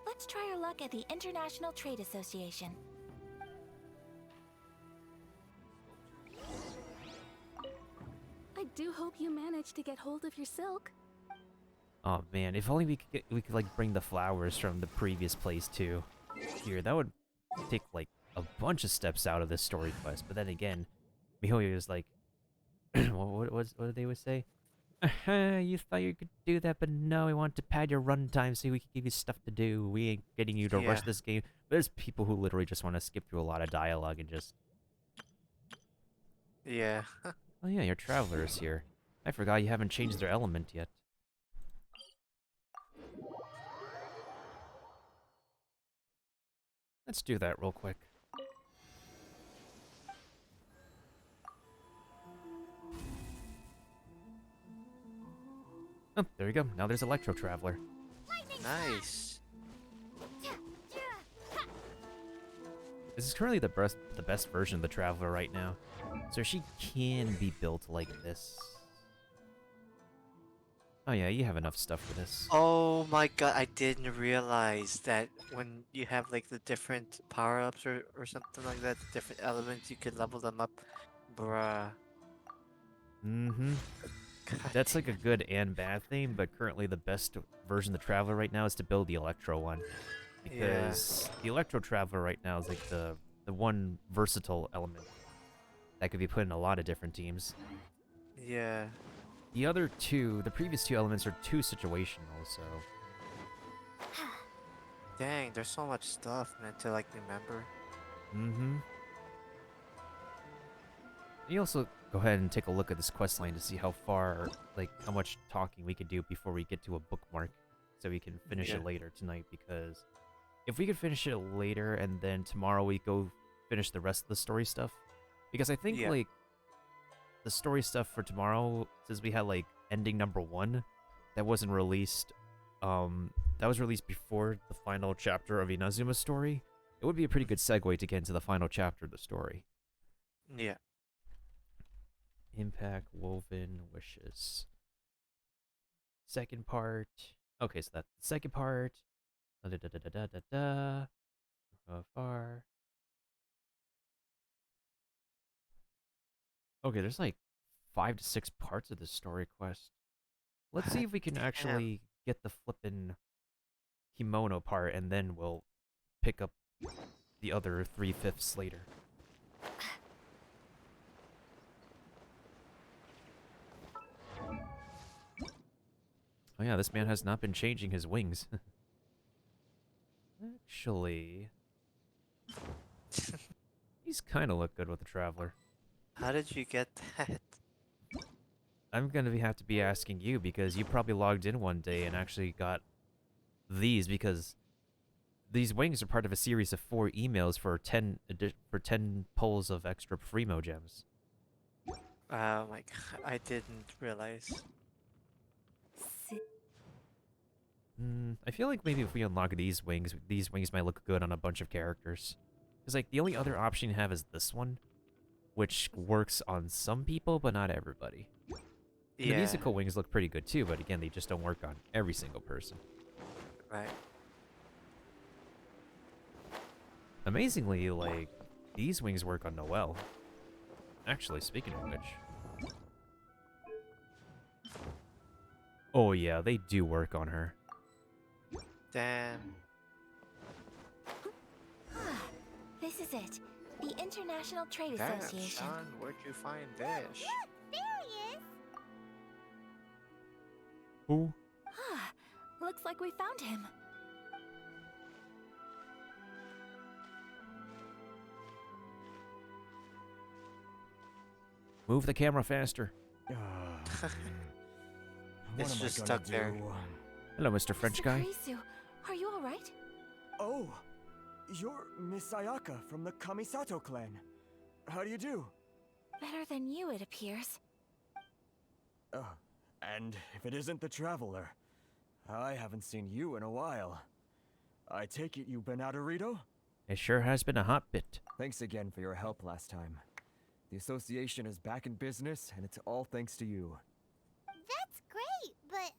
let's try our luck at the International Trade Association.
I do hope you managed to get hold of your silk.
oh man, if only we could like bring the flowers from the previous place too. Here, that would take like a bunch of steps out of this story quest. But then again, Mihoyo was like, what did they always say? You thought you could do that, but no, we want to pad your runtime so we can give you stuff to do. We ain't getting you to rush
Yeah.
this game. There's people who literally just want to skip through a lot of dialogue and just...
Yeah.
Oh yeah, your traveler is here. I forgot you haven't changed their element yet. Let's do that real quick. Oh, there you go. Now there's Electro Traveler.
Nice.
This is currently the best version of the Traveler right now. So she can be built like this. Oh yeah, you have enough stuff for this.
Oh my god, I didn't realize that when you have like the different power-ups or something like that, the different elements, you could level them up. Bruh.
Mm-hmm.
God
That's like a
damn it.
good and bad thing, but currently the best version of the Traveler right now is to build the Electro one.
Yeah.
Because the Electro Traveler right now is like the one versatile element that could be put in a lot of different teams.
Yeah.
The other two, the previous two elements are too situational, so...
Dang, there's so much stuff, man, to like remember.
Mm-hmm. You also go ahead and take a look at this quest line to see how far, like, how much talking we could do before we get to a bookmark, so we can finish it later tonight, because if we could finish it later and then tomorrow we go finish the rest of the story stuff, because I think, like, the story stuff for tomorrow, since we had, like, ending number 1, that wasn't released, that was released before the final chapter of Inazuma's story, it would be a pretty good segue to get into the final chapter of the story.
Yeah.
Impact Woven Wishes. Second part. Okay, so that's the second part. Far. Okay, there's like 5 to 6 parts of this story quest. Let's see if we can actually get the flippin' kimono part, and then we'll pick up the other 3/5 later. Oh yeah, this man has not been changing his wings. Actually... he's kind of look good with the Traveler.
How did you get that?
I'm gonna have to be asking you, because you probably logged in one day and actually got these, because these wings are part of a series of 4 emails for 10 pulls of extra Primo gems.
Oh my god, I didn't realize.
I feel like maybe if we unlock these wings might look good on a bunch of characters. Because, like, the only other option you have is this one, which works on some people, but not everybody. And the musical wings look pretty good too, but again, they just don't work on every single person.
Right.
Amazingly, like, these wings work on Noelle. Actually, speaking of which... oh yeah, they do work on her.
Damn.
This is it. The International Trade
Damn,
Association.
Sean, where'd you find this?
Look, there he is!
Who?
Looks like we found him.
Move the camera faster.
It's just stuck there.
Hello, Mr. French guy.
Karisu, are you alright?
Oh, you're Miss Ayaka from the Kamisato clan. How do you do?
Better than you, it appears.
And if it isn't the Traveler, I haven't seen you in a while. I take it you've been out of Rito?
It sure has been a hot bit.
Thanks again for your help last time. The association is back in business, and it's all thanks to you.
That's great, but,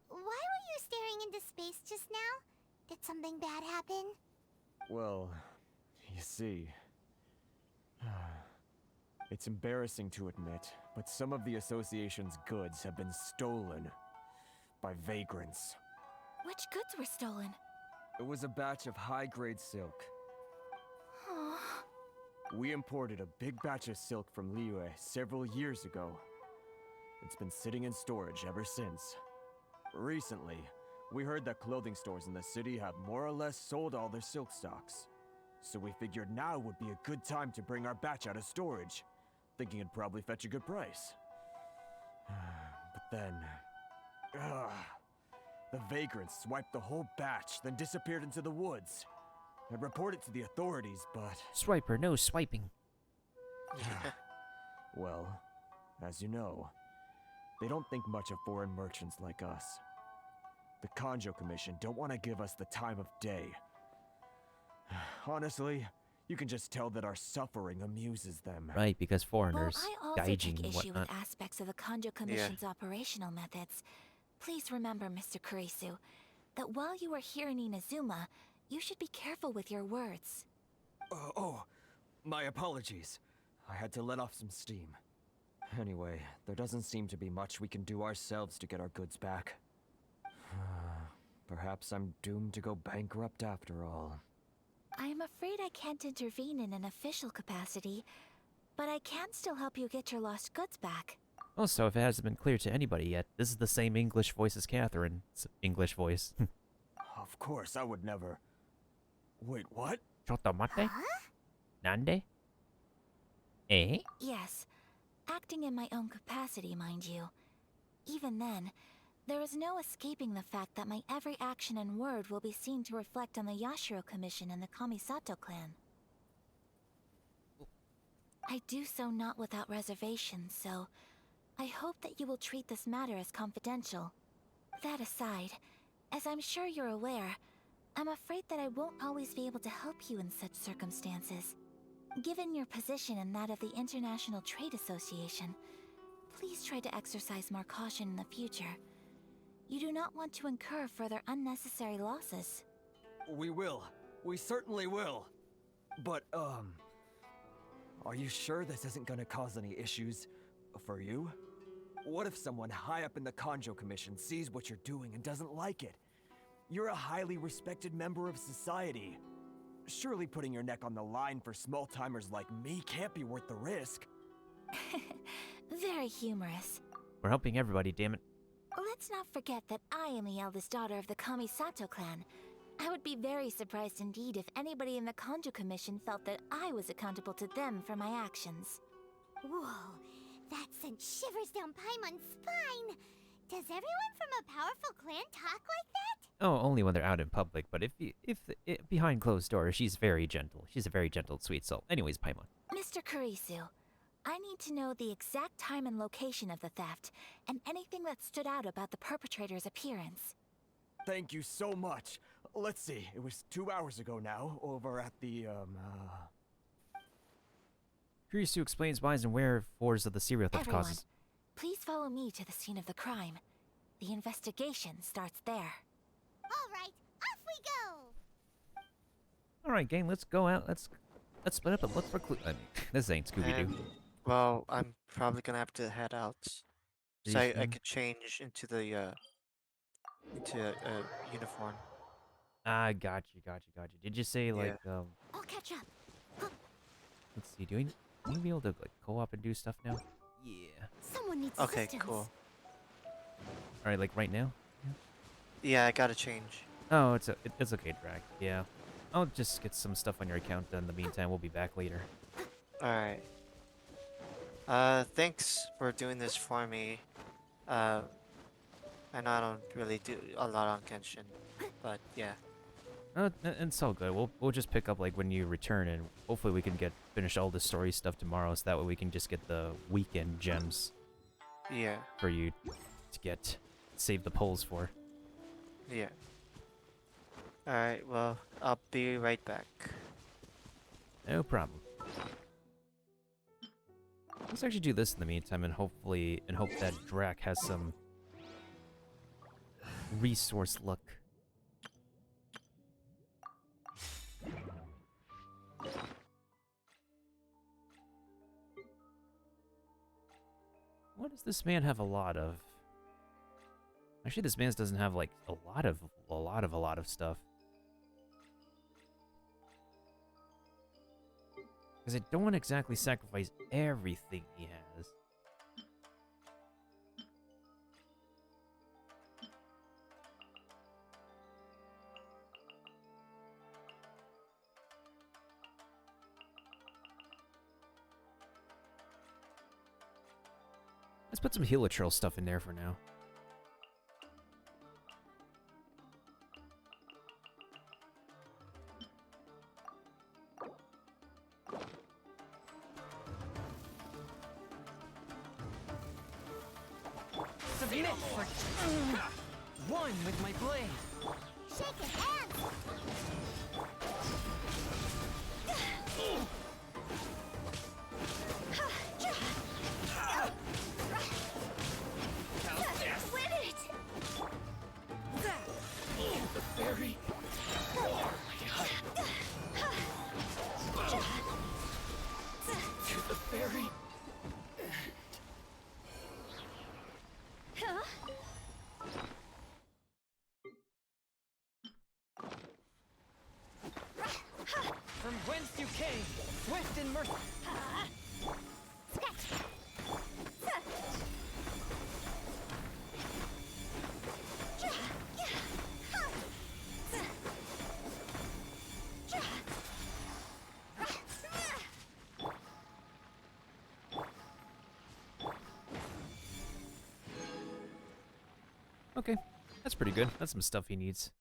why were you staring into space just now? Did something bad happen?
Well, you see... it's embarrassing to admit, but some of the association's goods have been stolen by vagrants.
Which goods were stolen?
It was a batch of high-grade silk. We imported a big batch of silk from Liyue several years ago. It's been sitting in storage ever since. Recently, we heard that clothing stores in the city have more or less sold all their silk stocks. So we figured now would be a good time to bring our batch out of storage, thinking it'd probably fetch a good price. But then... the vagrants swiped the whole batch, then disappeared into the woods. I reported to the authorities, but...
Swiper, no swiping.
Well, as you know, they don't think much of foreign merchants like us. The Kanjo Commission don't want to give us the time of day. Honestly, you can just tell that our suffering amuses them.
Right, because foreigners,
Well, I also
gaijin
take
and
issue
whatnot.
with aspects of the Kanjo Commission's operational methods.
Please remember, Mr. Kurisu, that while you are here in Inazuma, you should be careful with your words.
Oh, my apologies. I had to let off some steam. Anyway, there doesn't seem to be much we can do ourselves to get our goods back. Perhaps I'm doomed to go bankrupt after all.
I am afraid I can't intervene in an official capacity, but I can still help you get your lost goods back.
Also, if it hasn't been clear to anybody yet, this is the same English voice as Catherine's English voice.
Of course, I would never... Wait, what?
Chotomate? Nande? Eh?
Yes, acting in my own capacity, mind you. Even then, there is no escaping the fact that my every action and word will be seen to reflect on the Yashiro Commission and the Kamisato clan. I do so not without reservation, so I hope that you will treat this matter as confidential. That aside, as I'm sure you're aware, I'm afraid that I won't always be able to help you in such circumstances. Given your position and that of the International Trade Association, please try to exercise more caution in the future. You do not want to incur further unnecessary losses.
We will. We certainly will. But, are you sure this isn't gonna cause any issues for you? What if someone high up in the Kanjo Commission sees what you're doing and doesn't like it? You're a highly respected member of society. Surely putting your neck on the line for small-timers like me can't be worth the risk.
Very humorous.
We're helping everybody, damn it.
Let's not forget that I am the eldest daughter of the Kamisato clan. I would be very surprised indeed if anybody in the Kanjo Commission felt that I was accountable to them for my actions.
Whoa, that sent shivers down Paimon's spine. Does everyone from a powerful clan talk like that?
Oh, only when they're out in public, but if behind closed doors, she's very gentle. She's a very gentle, sweet soul. Anyways, Paimon.
Mr. Kurisu, I need to know the exact time and location of the theft, and anything that stood out about the perpetrator's appearance.
Thank you so much. Let's see, it was 2 hours ago now, over at the,
Kurisu explains whys and wherefores of the serial theft
Everyone,
causes.
please follow me to the scene of the crime. The investigation starts there.
All right, off we go!
All right, gang, let's go out. Let's split up and look for clues. I mean, this ain't Scooby-Doo.
Well, I'm probably gonna have to head out. So I
Jason?
could change into the uniform.
Ah, got you. Did you say like
I'll catch up.
let's see, do we be able to like co-op and do stuff now? Yeah.
Someone needs
Okay,
assistance.
cool.
All right, like right now?
Yeah, I gotta change.
Oh, it's okay, Drac. Yeah. I'll just get some stuff on your account. In the meantime, we'll be back later.
All right. Thanks for doing this for me. I know I don't really do a lot on Genshin, but yeah.
It's all good. We'll just pick up like when you return, and hopefully we can finish all the story stuff tomorrow, so that way we can just get the weekend gems.
Yeah.
For you to save the polls for.
Yeah. All right. Well, I'll be right back.
No problem. Let's actually do this in the meantime, and hope that Drac has some resource luck. What does this man have a lot of? Actually, this man doesn't have like a lot of stuff. Because I don't want to exactly sacrifice everything he has. Let's put some Helitril stuff in there for now.
Submit for one with my blade.
Shake his hands!
Win it!
very...
Huh?
From whence you came, swift and merciful.
Okay, that's pretty good. That's some stuff he needs.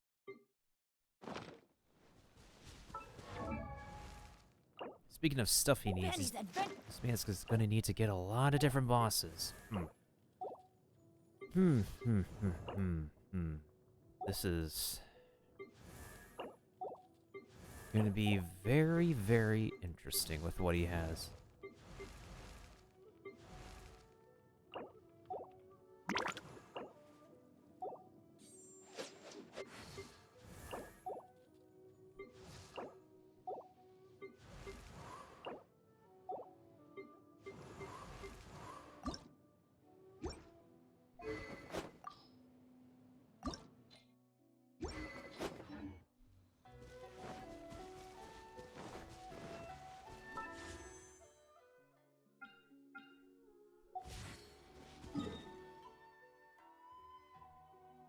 Speaking of stuff he needs, this man's gonna need to get a lot of different bosses. This is gonna be very, very interesting with what he has.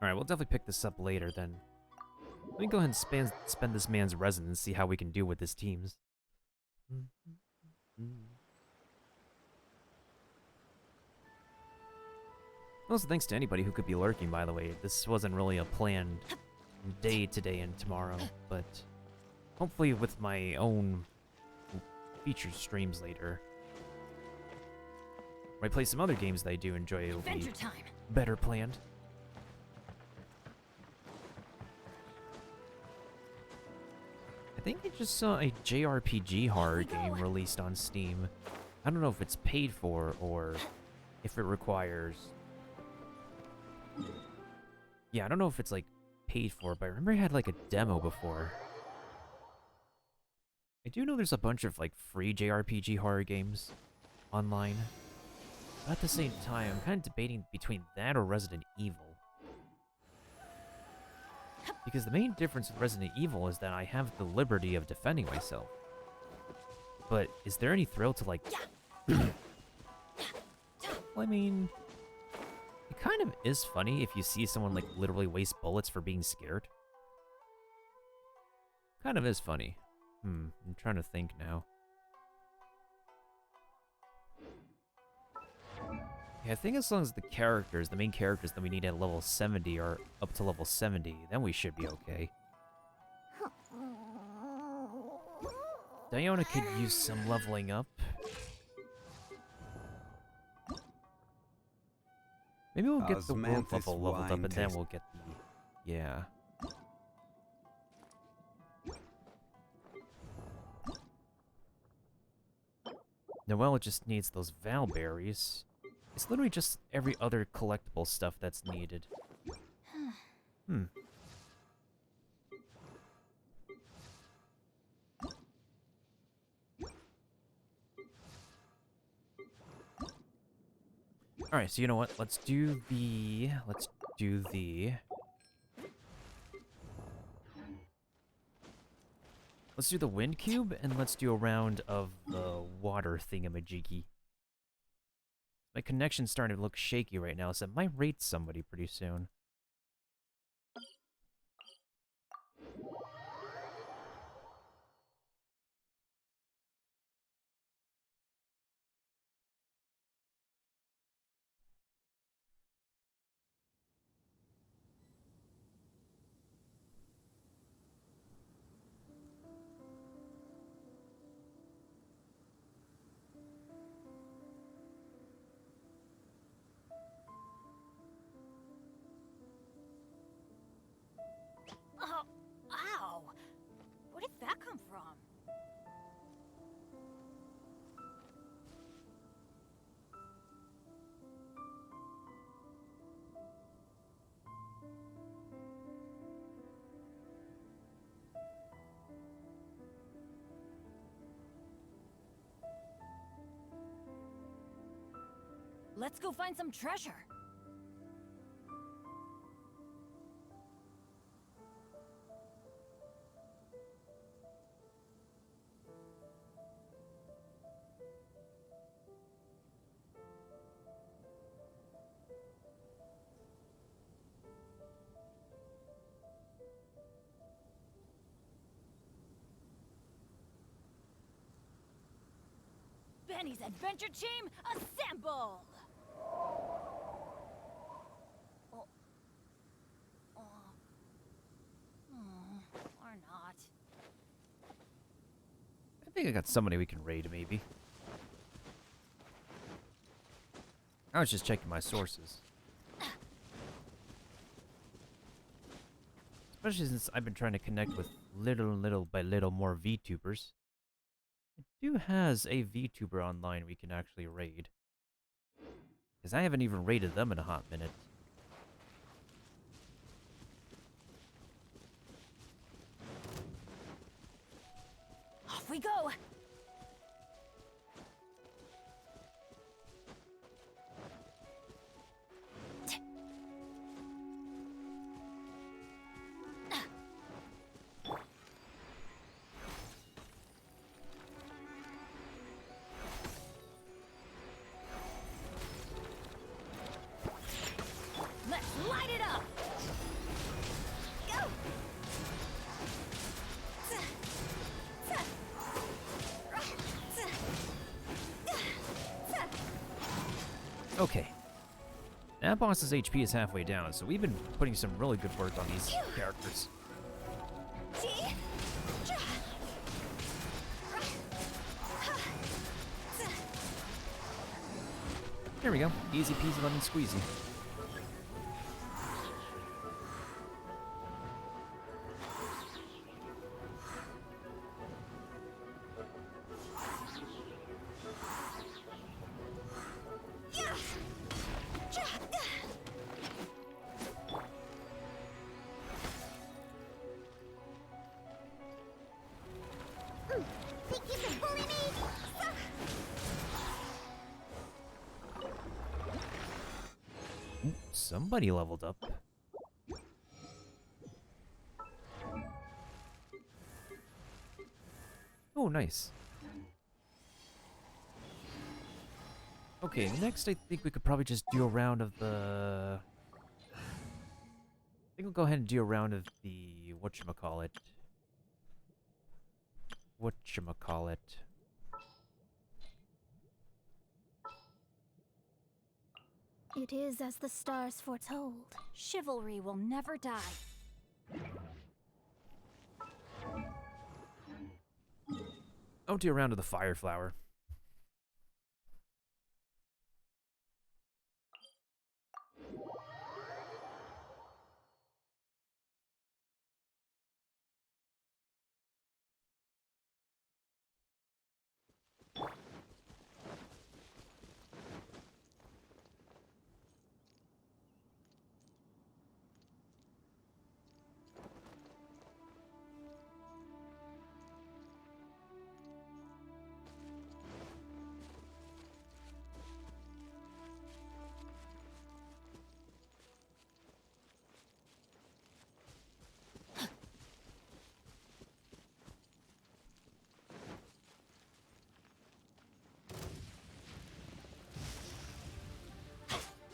Alright, we'll definitely pick this up later then. Let me go ahead and spend this man's resin and see how we can do with his teams. Also, thanks to anybody who could be lurking, by the way. This wasn't really a planned day today and tomorrow, but hopefully with my own feature streams later, where I play some other games that I do enjoy, it'll be better planned. I think I just saw a JRPG horror game released on Steam. I don't know if it's paid for or if it requires... Yeah, I don't know if it's like paid for, but I remember I had like a demo before. I do know there's a bunch of like free JRPG horror games online. But at the same time, I'm kind of debating between that or Resident Evil. Because the main difference with Resident Evil is that I have the liberty of defending myself. But is there any thrill to like... Well, I mean... It kind of is funny if you see someone like literally waste bullets for being scared. Kind of is funny. I'm trying to think now. Yeah, I think as long as the characters, the main characters that we need at level 70 are up to level 70, then we should be okay. Diona could use some leveling up. Maybe we'll get the world level leveled up and then we'll get the... Yeah. Noelle just needs those Val berries. It's literally just every other collectible stuff that's needed. Alright, so you know what? Let's do the... Let's do the wind cube, and let's do a round of the water thingamajiggy. My connection's starting to look shaky right now, so it might rate somebody pretty soon.
Let's go find some treasure. Benny's adventure team, assemble! Or not.
I think I got somebody we can raid, maybe. I was just checking my sources. Especially since I've been trying to connect with little by little more VTubers. It do has a VTuber online we can actually raid. Because I haven't even raided them in a hot minute.
Off we go! Let's light it up! Go!
Okay. That boss's HP is halfway down, so we've been putting some really good work on these characters. There we go. Easy peasy lemon squeezy.
Think you can bully me?
Ooh, somebody leveled up. Oh, nice. Okay, next I think we could probably just do a round of the... I think we'll go ahead and do a round of the... whatchamacallit.
It is as the stars foretold.
Chivalry will never die.
I'll do a round of the fire flower.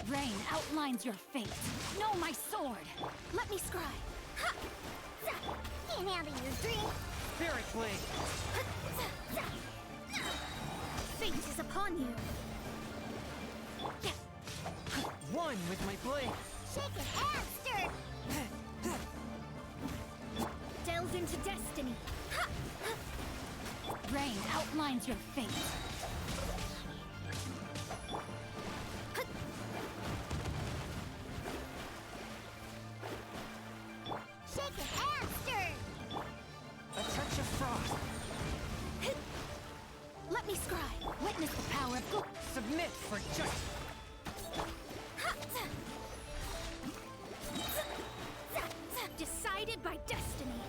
Rain outlines your fate. Know my sword.
Let me scry.
Ha! Can't handle your dream.
Spirit Blade!
Fate is upon you.
One with my blade!
Shake it and stir.
Delve into destiny.
Rain outlines your fate.
Shake it and stir.
A touch of frost!
Let me scry.
Witness the power of good.
Submit for justice!
Decided by destiny.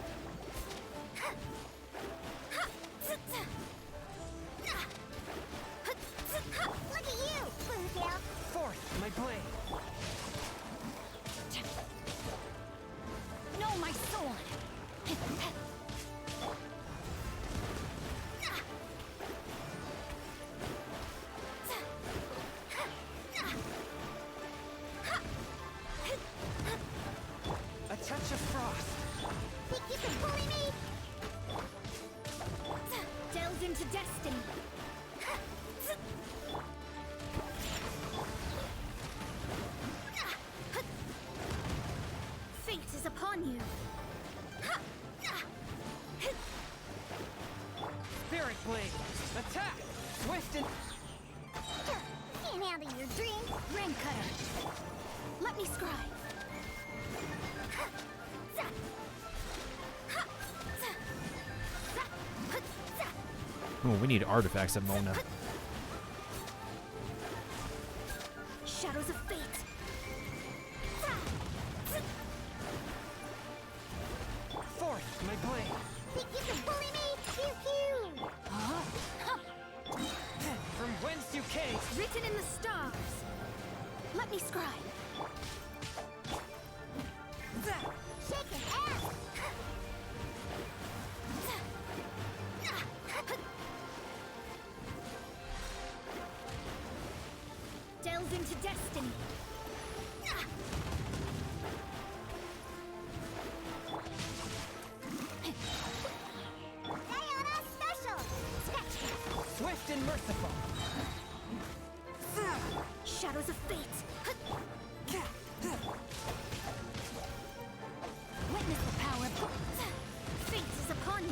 Look at you, Bluetail.
Swift and...
Can't handle your dream.
Rain Cutter. Let me scry.
Oh, we need artifacts at Mona.
Shadows of fate.
Forth, my blade.
Think you can bully me? Pew pew!
From whence you came.
Written in the stars. Let me scry.
Shaking ass!
Delve into destiny.
Diana special! Sketch!
Swift and merciful.
Shadows of fate. Witness the power of... Fate is upon you.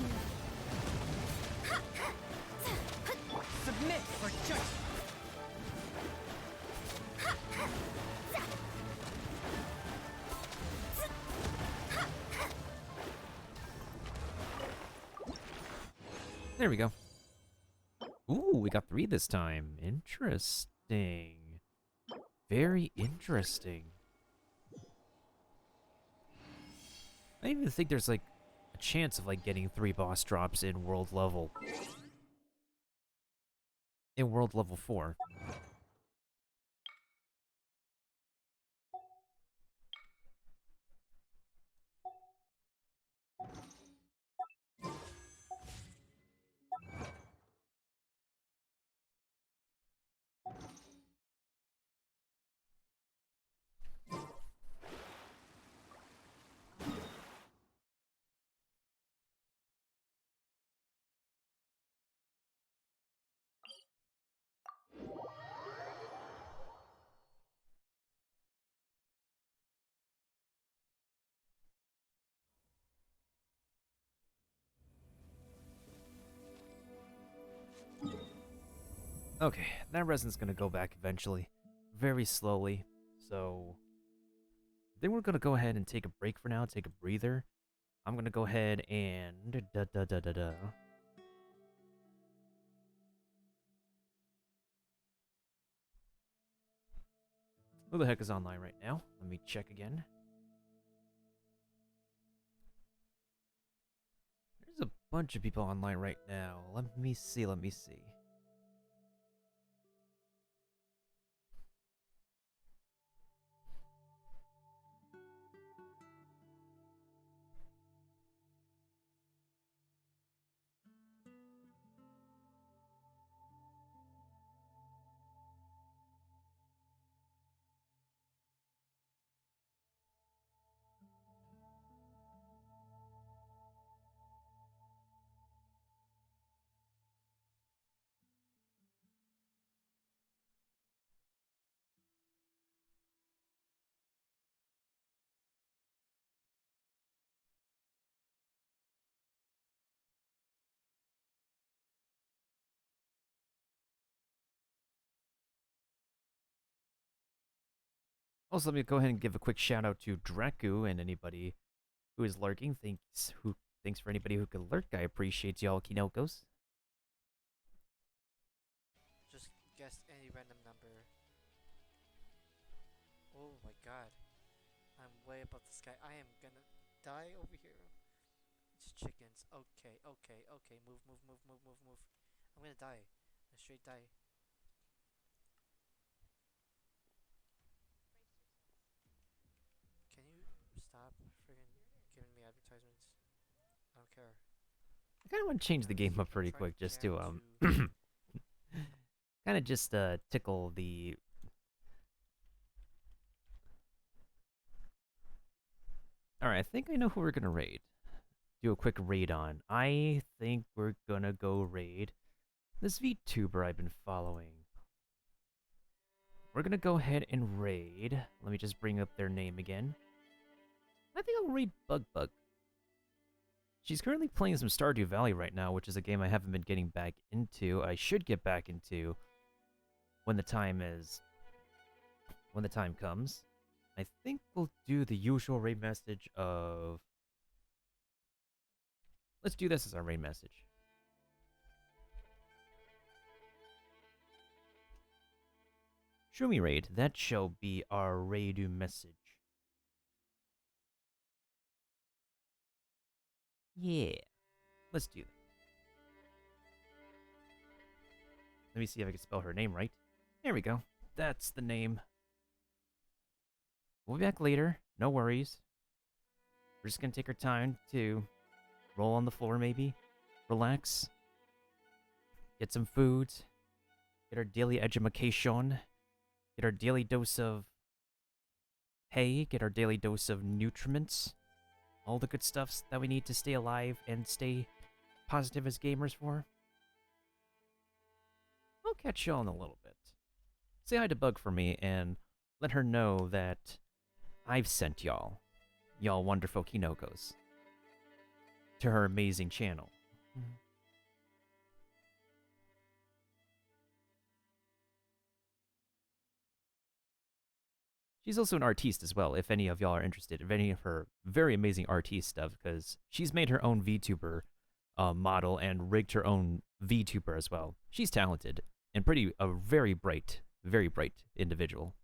Submit for judgment.
There we go. Ooh, we got 3 this time. Interesting. Very interesting. I don't even think there's like a chance of like getting 3 boss drops in world level. In world level 4. Okay, that resin's gonna go back eventually. Very slowly. So I think we're gonna go ahead and take a break for now, take a breather. I'm gonna go ahead and Who the heck is online right now? Let me check again. There's a bunch of people online right now. Let me see, let me see. Also, let me go ahead and give a quick shout out to Draku and anybody who is lurking. Thanks for anybody who could lurk. I appreciate y'all, Kinokos.
Just guess any random number. Oh my god. I'm way above the sky. I am gonna die over here. It's chickens. Okay, okay, okay. Move, move, move, move, move, move. I'm gonna die. I'm gonna straight die. Can you stop friggin' giving me advertisements? I don't care.
I kind of want to change the game up pretty quick just to kind of just tickle the All right, I think I know who we're gonna raid. Do a quick raid on. I think we're gonna go raid this VTuber I've been following. We're gonna go ahead and raid. Let me just bring up their name again. I think I'll raid Bug Bug. She's currently playing some Stardew Valley right now, which is a game I haven't been getting back into. I should get back into when the time comes. I think we'll do the usual raid message of... Let's do this as our raid message. Shroomy raid, that shall be our raid message. Yeah, let's do that. Let me see if I can spell her name right. There we go. That's the name. We'll be back later. No worries. We're just gonna take our time to roll on the floor, maybe. Relax. Get some food. Get our daily edumacation. Get our daily dose of hay. Get our daily dose of nutriments. All the good stuffs that we need to stay alive and stay positive as gamers for. I'll catch y'all in a little bit. Say hi to Bug for me and let her know that I've sent y'all wonderful Kinokos, to her amazing channel. She's also an artiste as well, if any of y'all are interested in any of her very amazing artiste stuff, because she's made her own VTuber model and rigged her own VTuber as well. She's talented and a very bright individual.